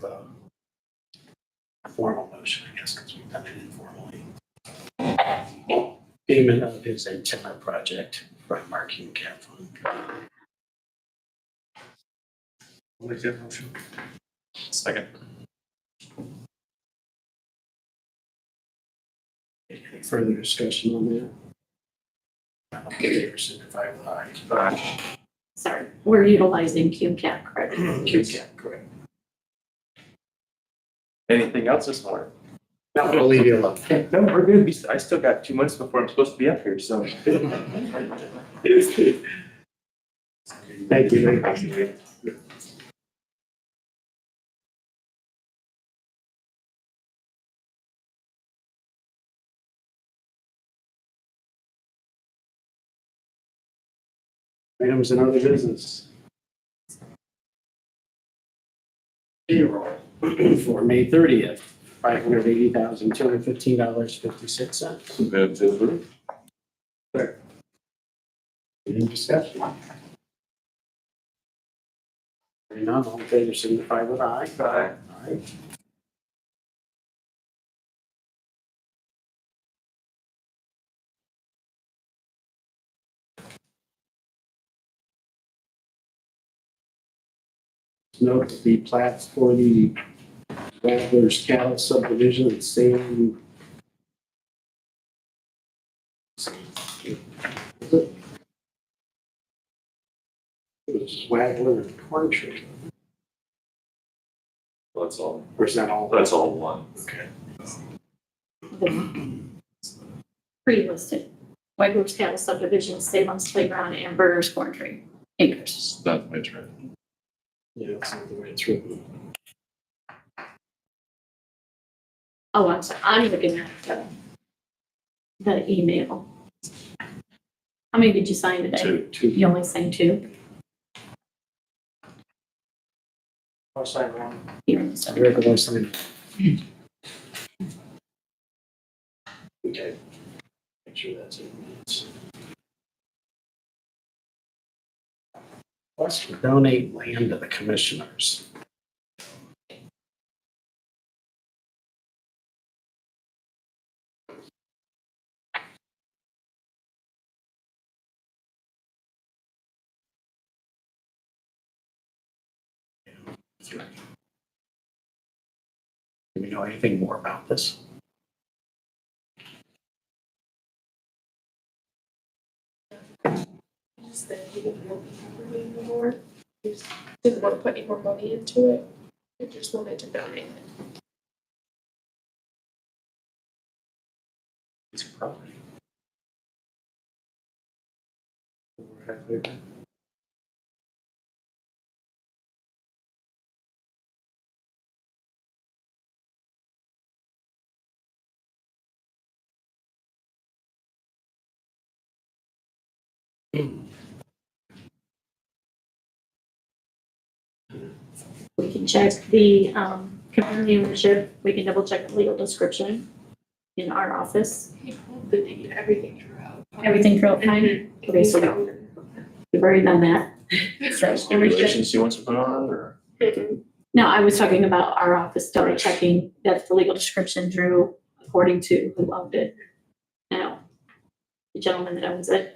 [SPEAKER 1] a formal motion, I guess, because we've done it informally. Payment of his antenna project from Mark Hume Cap Fund.
[SPEAKER 8] I'll make that motion.
[SPEAKER 3] Second.
[SPEAKER 1] Any further discussion on that? All in favor, signify with aye.
[SPEAKER 6] Sorry, we're utilizing QCAP, correct?
[SPEAKER 1] Hume Cap, correct.
[SPEAKER 11] Anything else this morning?
[SPEAKER 1] Now we'll leave you alone.
[SPEAKER 11] No, we're good. I still got 2 months before I'm supposed to be up here, so.
[SPEAKER 1] Thank you very much. Items and other business. Payroll for May 30th, $580,215.56.
[SPEAKER 3] Move to approve.
[SPEAKER 1] Any discussion? Hearing none, all in favor, signify with aye.
[SPEAKER 3] Aye.
[SPEAKER 1] Aye. Note that the plats for the Wagler's Cattle subdivision at Salem. It was Wagler and Corn Tree,
[SPEAKER 3] That's all.
[SPEAKER 1] or is that all?
[SPEAKER 3] That's all one.
[SPEAKER 1] Okay.
[SPEAKER 6] Pre-listed, Wegler's Cattle Subdivision, Salem's Playground, and Burger's Corn Tree acres.
[SPEAKER 3] That's right.
[SPEAKER 1] Yeah, that's not the way it's written.
[SPEAKER 6] Oh, I'm sorry, I'm looking at the email. How many did you sign today?
[SPEAKER 1] Two.
[SPEAKER 6] You only signed 2?
[SPEAKER 9] I'll sign one.
[SPEAKER 6] You only signed
[SPEAKER 1] Eric, will I sign? Okay. Make sure that's it. Question, donate land to the commissioners. Do we know anything more about this?
[SPEAKER 4] Just that he didn't want to anymore. He just didn't want to put any more money into it. He just wanted to donate it.
[SPEAKER 1] It's property.
[SPEAKER 6] We can check the community ownership, we can double check the legal description in our office.
[SPEAKER 4] He pulled the deed, everything throughout.
[SPEAKER 6] Everything throughout time. Okay, so we've already done that. So,
[SPEAKER 3] Regulations he wants to put on it, or?
[SPEAKER 6] no, I was talking about our office double checking that the legal description drew according to who owned it. Now, the gentleman that owns it,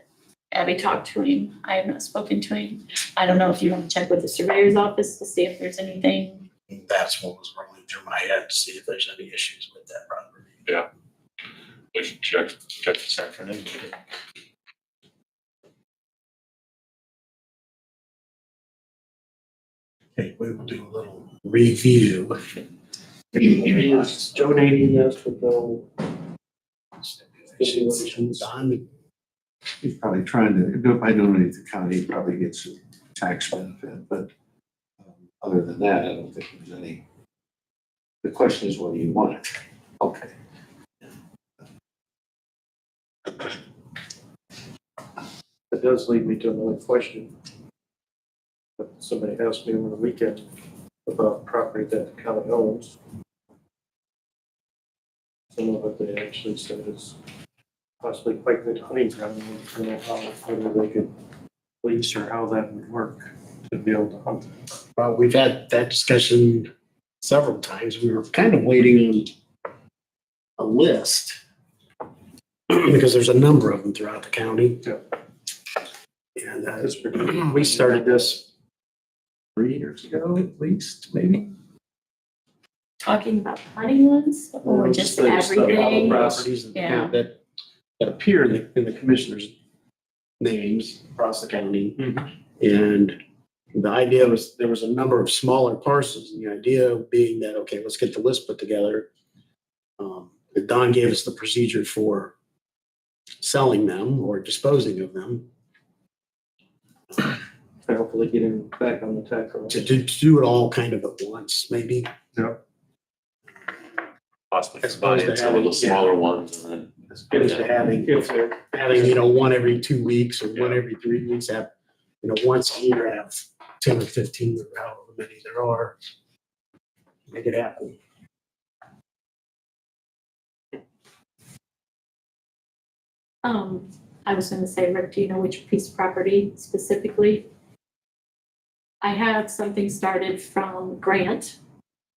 [SPEAKER 6] Abby talked to him. I have not spoken to him. I don't know if you want to check with the surveyor's office to see if there's anything.
[SPEAKER 1] That's what was rolling through my head, to see if there's any issues with that property.
[SPEAKER 3] We should check this afternoon.
[SPEAKER 1] Okay, we will do a little review. Is donating this with the stipulations on?
[SPEAKER 12] He's probably trying to, if I donate to the county, he probably gets a tax benefit, but other than that, I don't think there's any. The question is, what do you want? Okay.
[SPEAKER 8] That does lead me to another question. But somebody asked me over the weekend about property that the county owns. Some of it they actually said is possibly quite good hunting ground. I don't know whether they could lease or how that would work to be able to hunt.
[SPEAKER 1] Well, we've had that discussion several times. We were kind of waiting on a list because there's a number of them throughout the county.
[SPEAKER 8] Yeah.
[SPEAKER 1] And we started this 3 years ago at least, maybe.
[SPEAKER 6] Talking about hunting ones or just
[SPEAKER 1] All the
[SPEAKER 6] everything?
[SPEAKER 1] properties in the county that appear in the commissioners' names across the county. And the idea was, there was a number of smaller parcels, and the idea being that, okay, let's get the list put together. Don gave us the procedure for selling them or disposing of them,
[SPEAKER 8] And hopefully getting back on the tack road.
[SPEAKER 1] to do it all kind of at once, maybe.
[SPEAKER 3] Possibly
[SPEAKER 1] As opposed
[SPEAKER 3] combining
[SPEAKER 1] to
[SPEAKER 3] some of the
[SPEAKER 1] having-
[SPEAKER 3] smaller ones and then.
[SPEAKER 1] Opposed to having,
[SPEAKER 8] If they're,
[SPEAKER 1] one every 2 weeks or one every 3 weeks, have, once a year, have 10 or 15 or however many there are. Make it happen.
[SPEAKER 13] I was gonna say, Rick, do you know which piece of property specifically? I have something started from Grant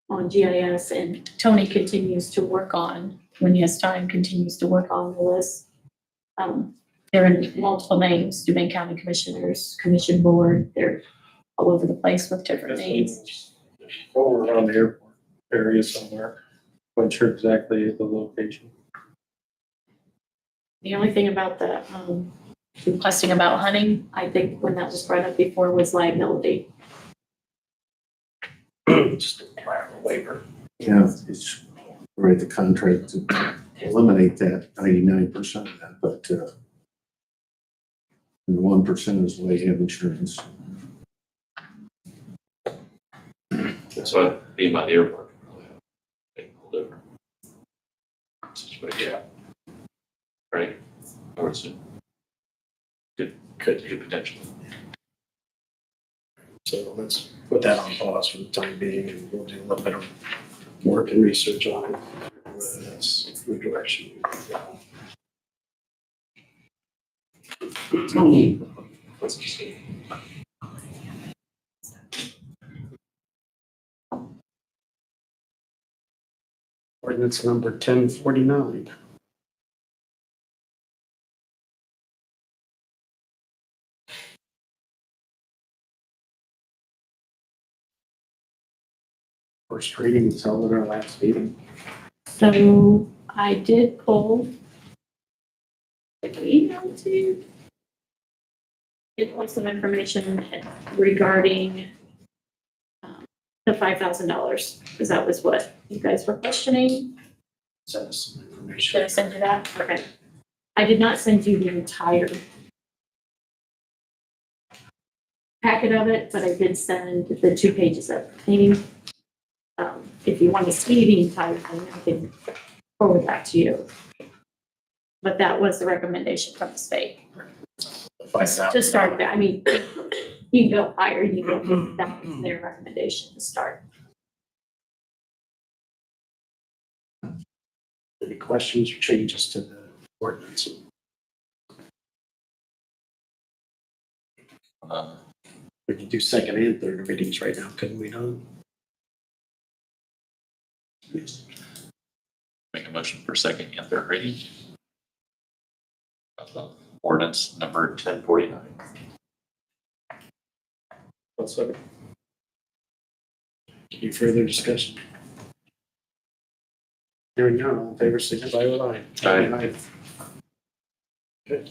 [SPEAKER 13] on GIS, and Tony continues to work on, when he has time, continues to work on the list. They're in multiple names, Steuben County Commissioners, Commission Board, they're all over the place with different names.
[SPEAKER 8] over around the airport area somewhere. Wasn't sure exactly the location.
[SPEAKER 13] The only thing about the, requesting about hunting, I think when that was brought up before, was liability.
[SPEAKER 1] Just a waiver.
[SPEAKER 12] Yeah, it's write the contract to eliminate that 99% of that, but and 1% is the way you have insurance.
[SPEAKER 3] So being by the airport. Probably a little different situation. Yeah. Right? I would assume. Could potentially.
[SPEAKER 1] So let's put that on pause for the time being, and we'll do a little bit of work and research on it. Whether that's the direction.
[SPEAKER 3] What's interesting.
[SPEAKER 1] Ordinance number 1049. First reading was held at our last meeting.
[SPEAKER 13] So I did pull the email to you. Did pull some information regarding the $5,000, because that was what you guys were questioning.
[SPEAKER 1] Send us some
[SPEAKER 13] Should
[SPEAKER 1] information.
[SPEAKER 13] I send you that? Okay. I did not send you the entire packet of it, but I did send the 2 pages of theme. If you want to see the entire thing, I can forward that to you. But that was the recommendation from the state. To start that, I mean, you can go higher, you can go, that was their recommendation to start.
[SPEAKER 1] Any questions or changes to the ordinance? We can do second and third readings right now, couldn't we not?
[SPEAKER 3] Make a motion for second and third reading. Ordinance number 1049.
[SPEAKER 8] So
[SPEAKER 1] Any further discussion? Hearing none, all in favor, signify with aye.
[SPEAKER 3] Aye.
[SPEAKER 1] Good.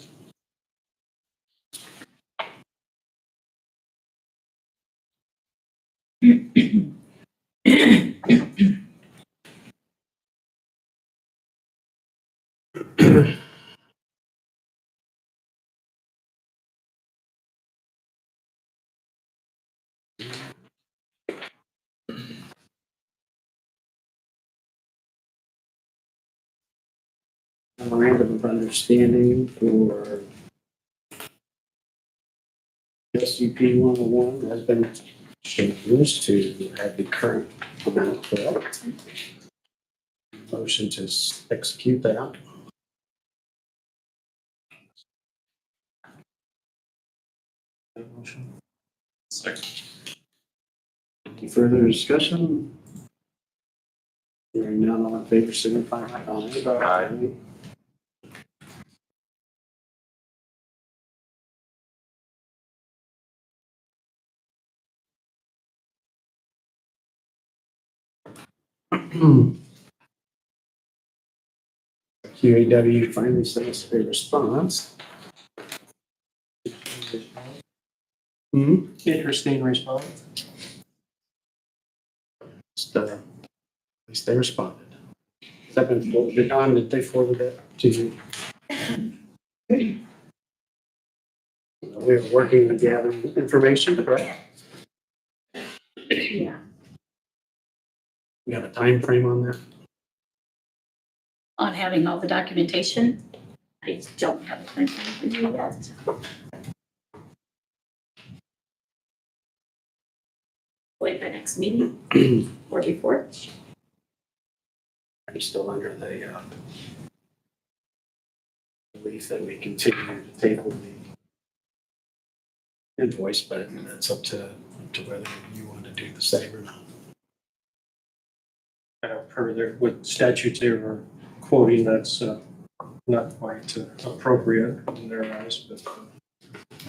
[SPEAKER 1] memorandum of understanding for SUP 101 has been changed to have the current amount correct. Motion to execute that. Motion.
[SPEAKER 3] Second.
[SPEAKER 1] Any further discussion? Hearing none, all in favor, signify by aye.
[SPEAKER 3] Aye.
[SPEAKER 1] QAW finally sent us a response.
[SPEAKER 8] Interesting response.
[SPEAKER 1] Just, at least they responded. Has that been forwarded on? Did they forward that to you? We're working to gather information, correct?
[SPEAKER 13] Yeah.
[SPEAKER 1] We have a time frame on that?
[SPEAKER 13] On having all the documentation, I don't have a time for you yet. Wait the next meeting or before.
[SPEAKER 1] I'm still under the belief that we continue to table the invoice, but it's up to whether you want to do the same or not.
[SPEAKER 8] Per their, what statutes they were quoting, that's not quite appropriate in their eyes, but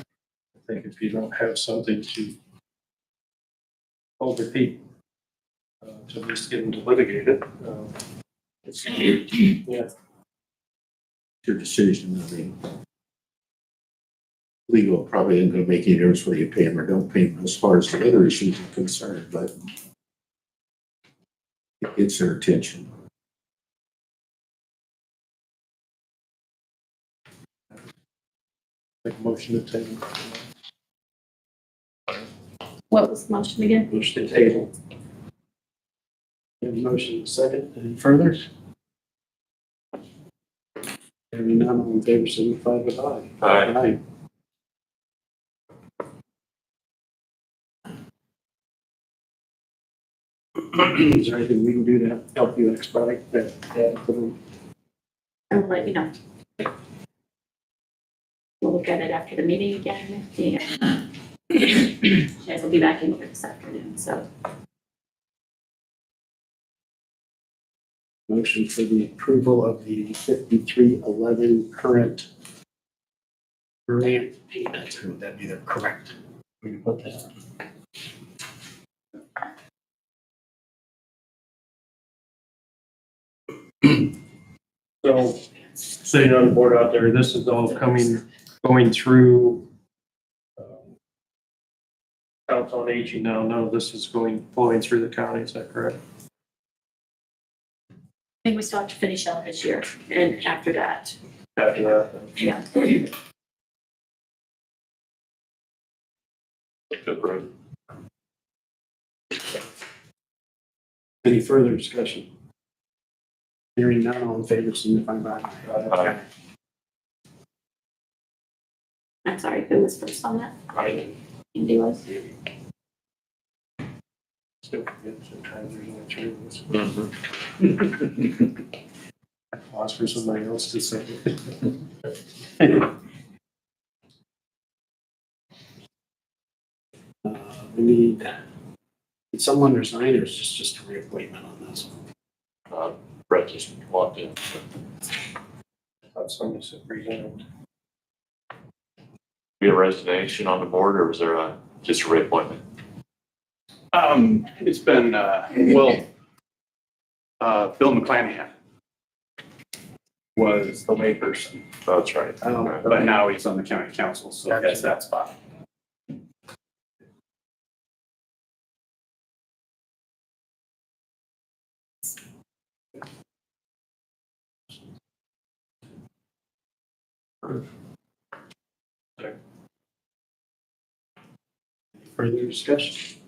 [SPEAKER 8] I think if you don't have something to hold the people, to at least get them to litigate it,
[SPEAKER 12] It's
[SPEAKER 8] yeah.
[SPEAKER 12] your decision. I mean, legal probably isn't gonna make any difference whether you pay them or don't pay them as far as the other issues are concerned, but it gets their attention.
[SPEAKER 8] Make a motion to table.
[SPEAKER 13] What was the motion again?
[SPEAKER 1] Motion to table. We have a motion second. Any further? Hearing none, all in favor, signify by aye.
[SPEAKER 3] Aye.
[SPEAKER 1] Is there anything we can do to help you expedite that?
[SPEAKER 13] I'll let you know. We'll look at it after the meeting again. Yeah. You guys will be back in here this afternoon, so.
[SPEAKER 1] Motion for the approval of the 5311 current grant payment. Would that be the correct? We can put that.
[SPEAKER 8] So you know, the board out there, this is all going through Council on Aging now. No, this is flowing through the county, is that correct?
[SPEAKER 13] I think we still have to finish out this year and after that,
[SPEAKER 8] After that,
[SPEAKER 13] yeah.
[SPEAKER 3] Good.
[SPEAKER 1] Any further discussion? Hearing none, all in favor, signify by aye.
[SPEAKER 13] I'm sorry, who was first on that?
[SPEAKER 3] Aye.
[SPEAKER 13] Andy was?
[SPEAKER 8] still forget sometimes there's only three of us.
[SPEAKER 3] Mhm.
[SPEAKER 8] I pause for somebody else to say.
[SPEAKER 1] We need, did someone resign or is this just a reappointment on this?
[SPEAKER 3] Brett just walked in.
[SPEAKER 8] Thought somebody said resigned.
[SPEAKER 3] Be a resignation on the board, or was there just a reappointment?
[SPEAKER 14] It's been, Bill McClanahan was the layperson,
[SPEAKER 3] Oh, that's right.
[SPEAKER 1] Oh,
[SPEAKER 14] but now he's on the county council, so that's that spot.
[SPEAKER 1] Further discussion?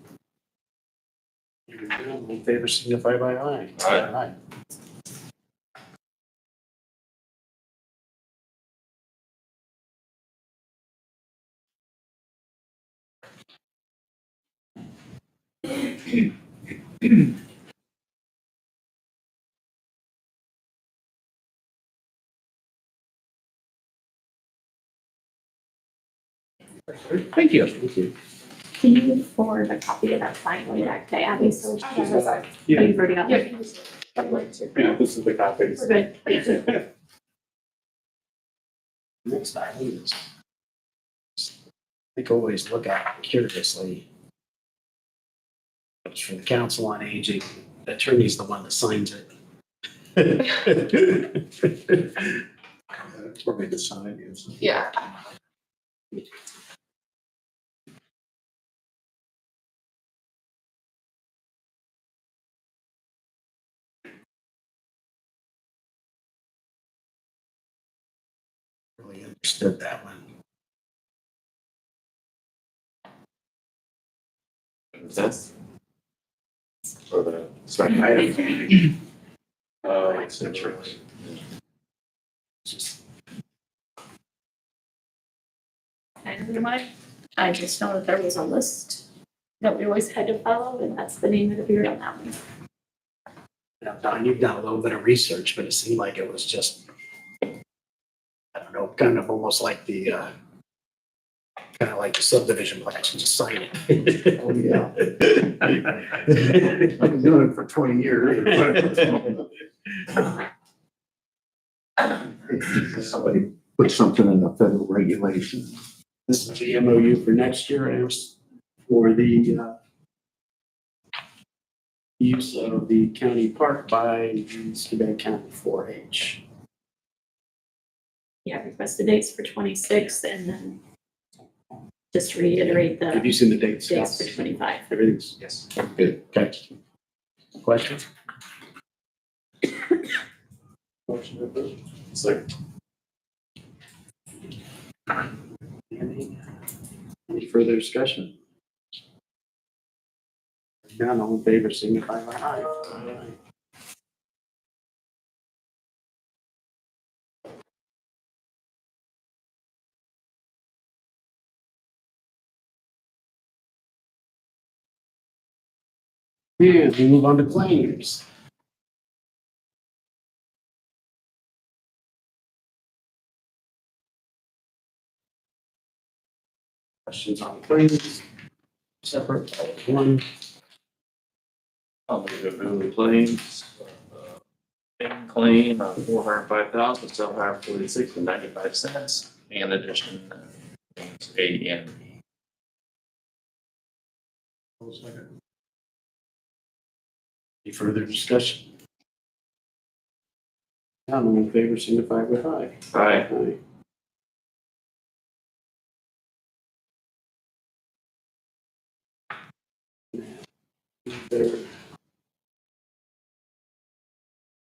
[SPEAKER 1] Hearing none, all in favor, signify by aye.
[SPEAKER 3] Aye.
[SPEAKER 1] Thank you. Thank you.
[SPEAKER 13] Can you forward a copy of that finally back to Abby so she's
[SPEAKER 14] Yeah.
[SPEAKER 13] you've already got it?
[SPEAKER 14] Yeah, this is the copy.
[SPEAKER 13] We're good.
[SPEAKER 1] Next item is, I think always look at curiously. It's from the Council on Aging. The attorney's the one that signs it.
[SPEAKER 12] That's where we decide, is.
[SPEAKER 2] Yeah.
[SPEAKER 1] Really understood that one.
[SPEAKER 3] That's for the second item.
[SPEAKER 1] That's really. Just
[SPEAKER 13] And remind, I just know that there was a list that we always had to follow, and that's the name of the beer on that one.
[SPEAKER 1] Now, Don, you've done a little bit of research, but it seemed like it was just, I don't know, kind of almost like the, kind of like the subdivision plans, you just sign it.
[SPEAKER 12] Oh, yeah. I've been doing it for 20 years. Somebody put something in the federal regulation.
[SPEAKER 1] This is the MOU for next year, and it was for the, use of the county park by the Steuben County 4-H.
[SPEAKER 13] Yeah, request the dates for 26 and then just reiterate the
[SPEAKER 1] Have you seen the dates?
[SPEAKER 13] dates for 25.
[SPEAKER 1] Everything's,
[SPEAKER 14] Yes.
[SPEAKER 1] good, okay. Questions?
[SPEAKER 3] Motion approved. Second.
[SPEAKER 1] Any further discussion? None, all in favor, signify by aye. And we move on to claims. Questions on claims? Separate, one.
[SPEAKER 3] I'll move to approve the claims. Claim of $405,746.95 and addition claims A and B.
[SPEAKER 1] Any further discussion? None, all in favor, signify with aye.
[SPEAKER 3] Aye.
[SPEAKER 1] Aye.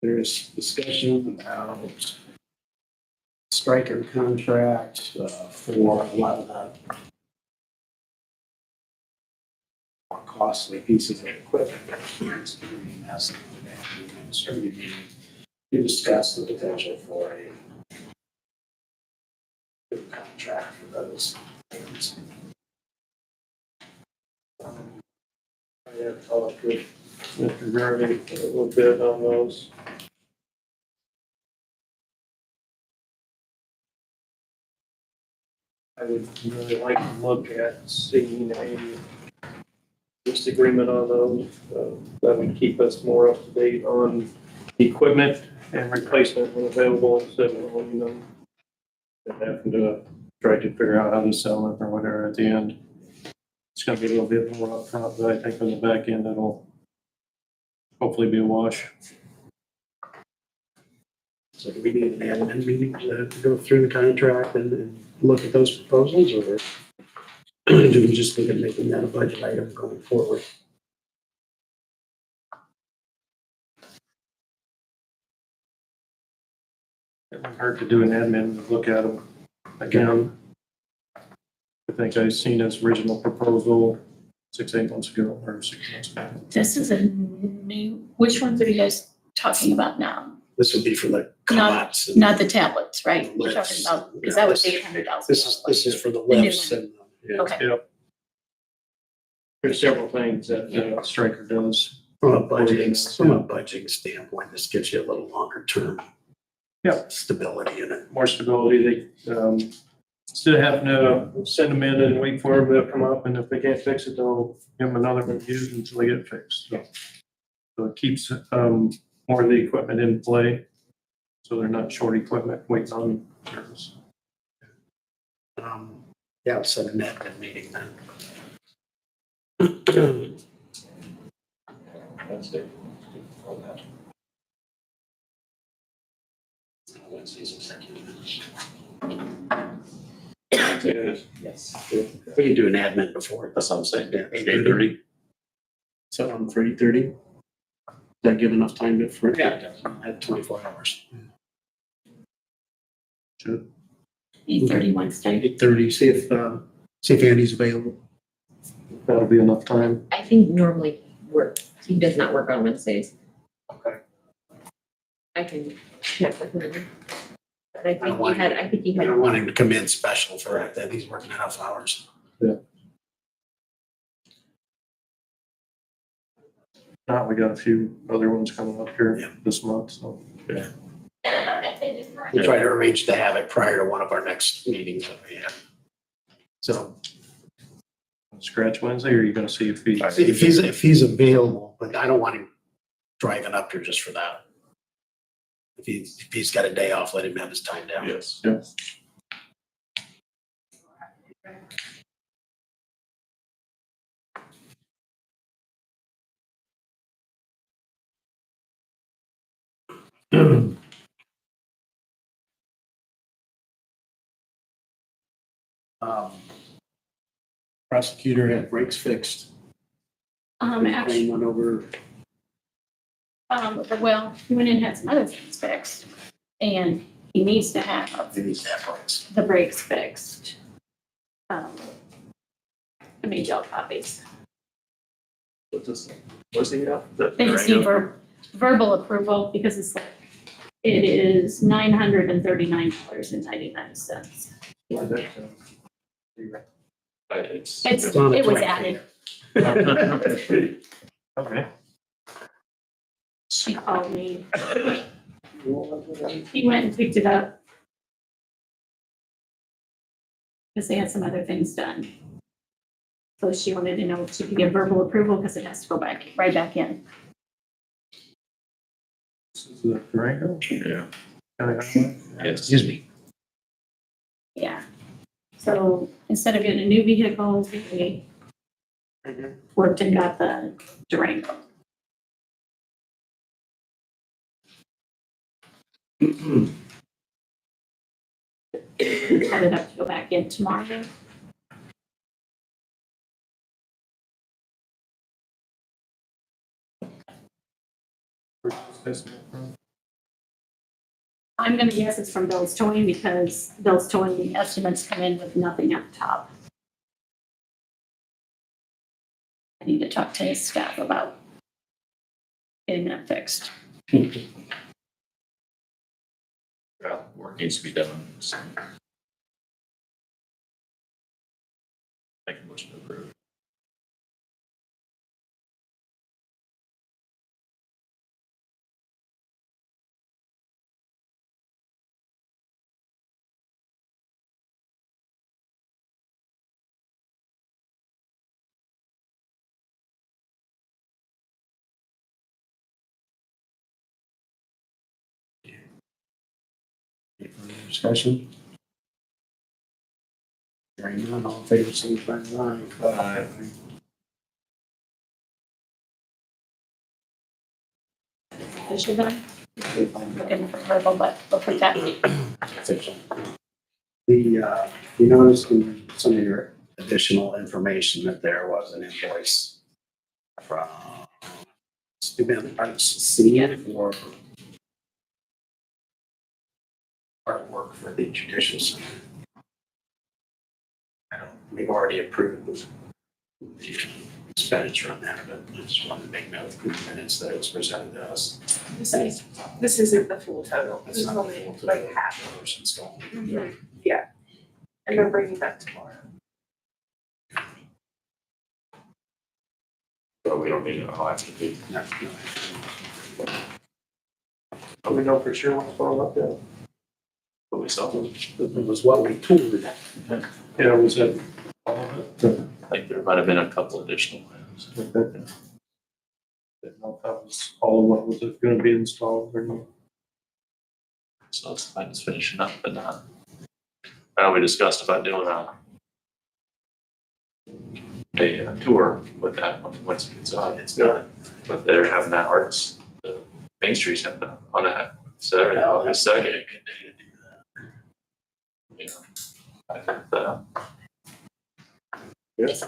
[SPEAKER 1] There's discussion about striker contract for a lot of the more costly pieces of equipment. We discussed the potential for a good contract for those things.
[SPEAKER 8] I have talked with Mr. Garvey a little bit on those. I would really like to look at seeing a lease agreement on those. That would keep us more up to date on equipment and replacement when available instead of owning them. And having to try to figure out how to sell it or whatever at the end. It's gonna be a little bit more upfront, but I think on the back end, it'll hopefully be a wash.
[SPEAKER 1] So do we need an admin meeting to go through the contract and look at those proposals, or do we just look at making that a budget item going forward?
[SPEAKER 8] It wouldn't hurt to do an admin, and look at them again. I think I've seen his original proposal 8 months ago or 6 months ago.
[SPEAKER 13] This is a new, which ones are you guys talking about now?
[SPEAKER 1] This would be for the
[SPEAKER 13] Not-
[SPEAKER 1] cots. and
[SPEAKER 13] Not the tablets, right? We're talking
[SPEAKER 1] lifts.
[SPEAKER 13] about, because that was
[SPEAKER 1] Yeah,
[SPEAKER 13] $800,000.
[SPEAKER 1] This is for the
[SPEAKER 13] The new
[SPEAKER 1] lifts
[SPEAKER 13] one.
[SPEAKER 1] and, yeah.
[SPEAKER 13] Okay.
[SPEAKER 8] Yep. There's several things that Stryker does
[SPEAKER 1] From a budgeting standpoint, this gives you a little longer term.
[SPEAKER 8] Yeah.
[SPEAKER 1] Stability in it.
[SPEAKER 8] More stability. They, instead of having to send them in and wait for them to come up, and if they can't fix it, they'll give them another review until they get it fixed. So it keeps, more of the equipment in play. So they're not short equipment waiting on service.
[SPEAKER 1] Yeah, I'll set a net meeting then.
[SPEAKER 3] Wednesday.
[SPEAKER 1] Wednesday's executive.
[SPEAKER 9] Yes.
[SPEAKER 1] We can do an admin before.
[SPEAKER 3] That's what I'm saying.
[SPEAKER 1] Yeah.
[SPEAKER 3] 8:30.
[SPEAKER 1] So on 3:30? Does that give enough time for?
[SPEAKER 3] Yeah.
[SPEAKER 1] I had 24 hours.
[SPEAKER 8] Should.
[SPEAKER 13] 8:30 Wednesday.
[SPEAKER 1] 8:30, see if Andy's available.
[SPEAKER 8] That'll be enough time.
[SPEAKER 10] I think normally he does not work on Wednesdays.
[SPEAKER 1] Okay.
[SPEAKER 10] I can check with him. But I
[SPEAKER 1] I
[SPEAKER 10] think he
[SPEAKER 1] I
[SPEAKER 10] had,
[SPEAKER 1] don't want him to come in special for that. He's working enough hours.
[SPEAKER 8] Now we got a few other ones coming up here
[SPEAKER 1] Yeah.
[SPEAKER 8] this month, so.
[SPEAKER 1] We'll try to arrange to have it prior to one of our next meetings that we have. So
[SPEAKER 8] Scratch Wednesday, or are you gonna see if he?
[SPEAKER 1] if he's available, but I don't want him driving up here just for that. If he's got a day off, let him have his time down.
[SPEAKER 3] Yes.
[SPEAKER 8] Yes.
[SPEAKER 1] Prosecutor had brakes fixed.
[SPEAKER 13] Actually,
[SPEAKER 1] Claim went over.
[SPEAKER 13] well, he went in and had some other things fixed, and he needs to have
[SPEAKER 1] These brakes.
[SPEAKER 13] the brakes fixed. I made y'all copies.
[SPEAKER 3] What's he got?
[SPEAKER 13] They just need verbal approval because it is $939.99.
[SPEAKER 3] It's.
[SPEAKER 13] It was added.
[SPEAKER 8] Okay.
[SPEAKER 13] She called me. He went and picked it up. Because they had some other things done. So she wanted to know if she could get verbal approval because it has to go right back in.
[SPEAKER 8] This is the Durango.
[SPEAKER 3] Yeah.
[SPEAKER 8] Yes.
[SPEAKER 1] Excuse me.
[SPEAKER 13] Yeah. So instead of getting a new vehicle, we worked and got the Durango. Headed up to go back in tomorrow. I'm gonna guess it's from Bill's Towing because Bill's Towing, the estimates come in with nothing at the top. I need to talk to his staff about getting that fixed.
[SPEAKER 3] Well, work needs to be done. So. Make a motion to approve.
[SPEAKER 1] Any further discussion? Hearing none, all in favor, signify by aye.
[SPEAKER 13] Official done? I'm looking for verbal, but we'll put that.
[SPEAKER 1] Official. You noticed in some of your additional information that there was an invoice from Steuben County for artwork for the judicial center. We've already approved the expenditure on that, but I just wanted to make note of the minutes that it was presented to us.
[SPEAKER 4] This isn't the full total. This
[SPEAKER 1] It's
[SPEAKER 4] is
[SPEAKER 1] not
[SPEAKER 4] only
[SPEAKER 1] full to
[SPEAKER 4] like
[SPEAKER 1] the
[SPEAKER 4] half.
[SPEAKER 1] person's goal.
[SPEAKER 4] Yeah. And I'm bringing that tomorrow.
[SPEAKER 3] But we don't need it all have to be.
[SPEAKER 1] Do we know for sure what's going up there?
[SPEAKER 3] But we saw,
[SPEAKER 1] It was what we toured.
[SPEAKER 8] Yeah, was that all of it?
[SPEAKER 3] I think there might have been a couple additional items.
[SPEAKER 8] Didn't know if that was all of what was gonna be installed or not.
[SPEAKER 3] So it's fine, just finishing up, but not. We discussed about doing a tour with that once it's done. But they're having that arts, the Main Street's having that on that Saturday, August 2nd. You know, I think that.
[SPEAKER 1] Yes.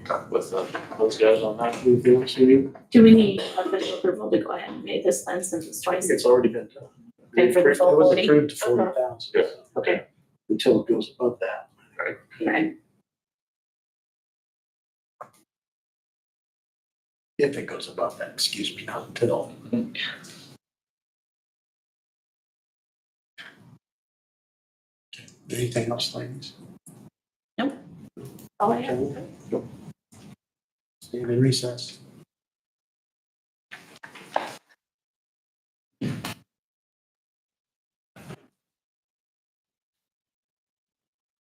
[SPEAKER 3] Talk with those guys on that.
[SPEAKER 1] Anything else you need?
[SPEAKER 13] Do we need official approval to go ahead and pay this then since it's
[SPEAKER 1] I
[SPEAKER 13] twice?
[SPEAKER 1] think it's already been done.
[SPEAKER 13] And for the full
[SPEAKER 1] It was
[SPEAKER 13] 40?
[SPEAKER 1] approved to 40,000.
[SPEAKER 3] Yeah.
[SPEAKER 13] Okay.
[SPEAKER 1] Until it goes above that.
[SPEAKER 13] Right.
[SPEAKER 1] If it goes above that, excuse me, not until. Anything else, ladies?
[SPEAKER 13] All I have.
[SPEAKER 1] Stand in recess.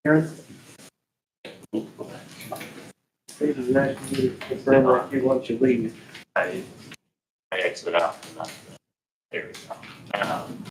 [SPEAKER 1] Aaron? Please, next, you confirm that you want to leave.
[SPEAKER 3] I exited out. There we go.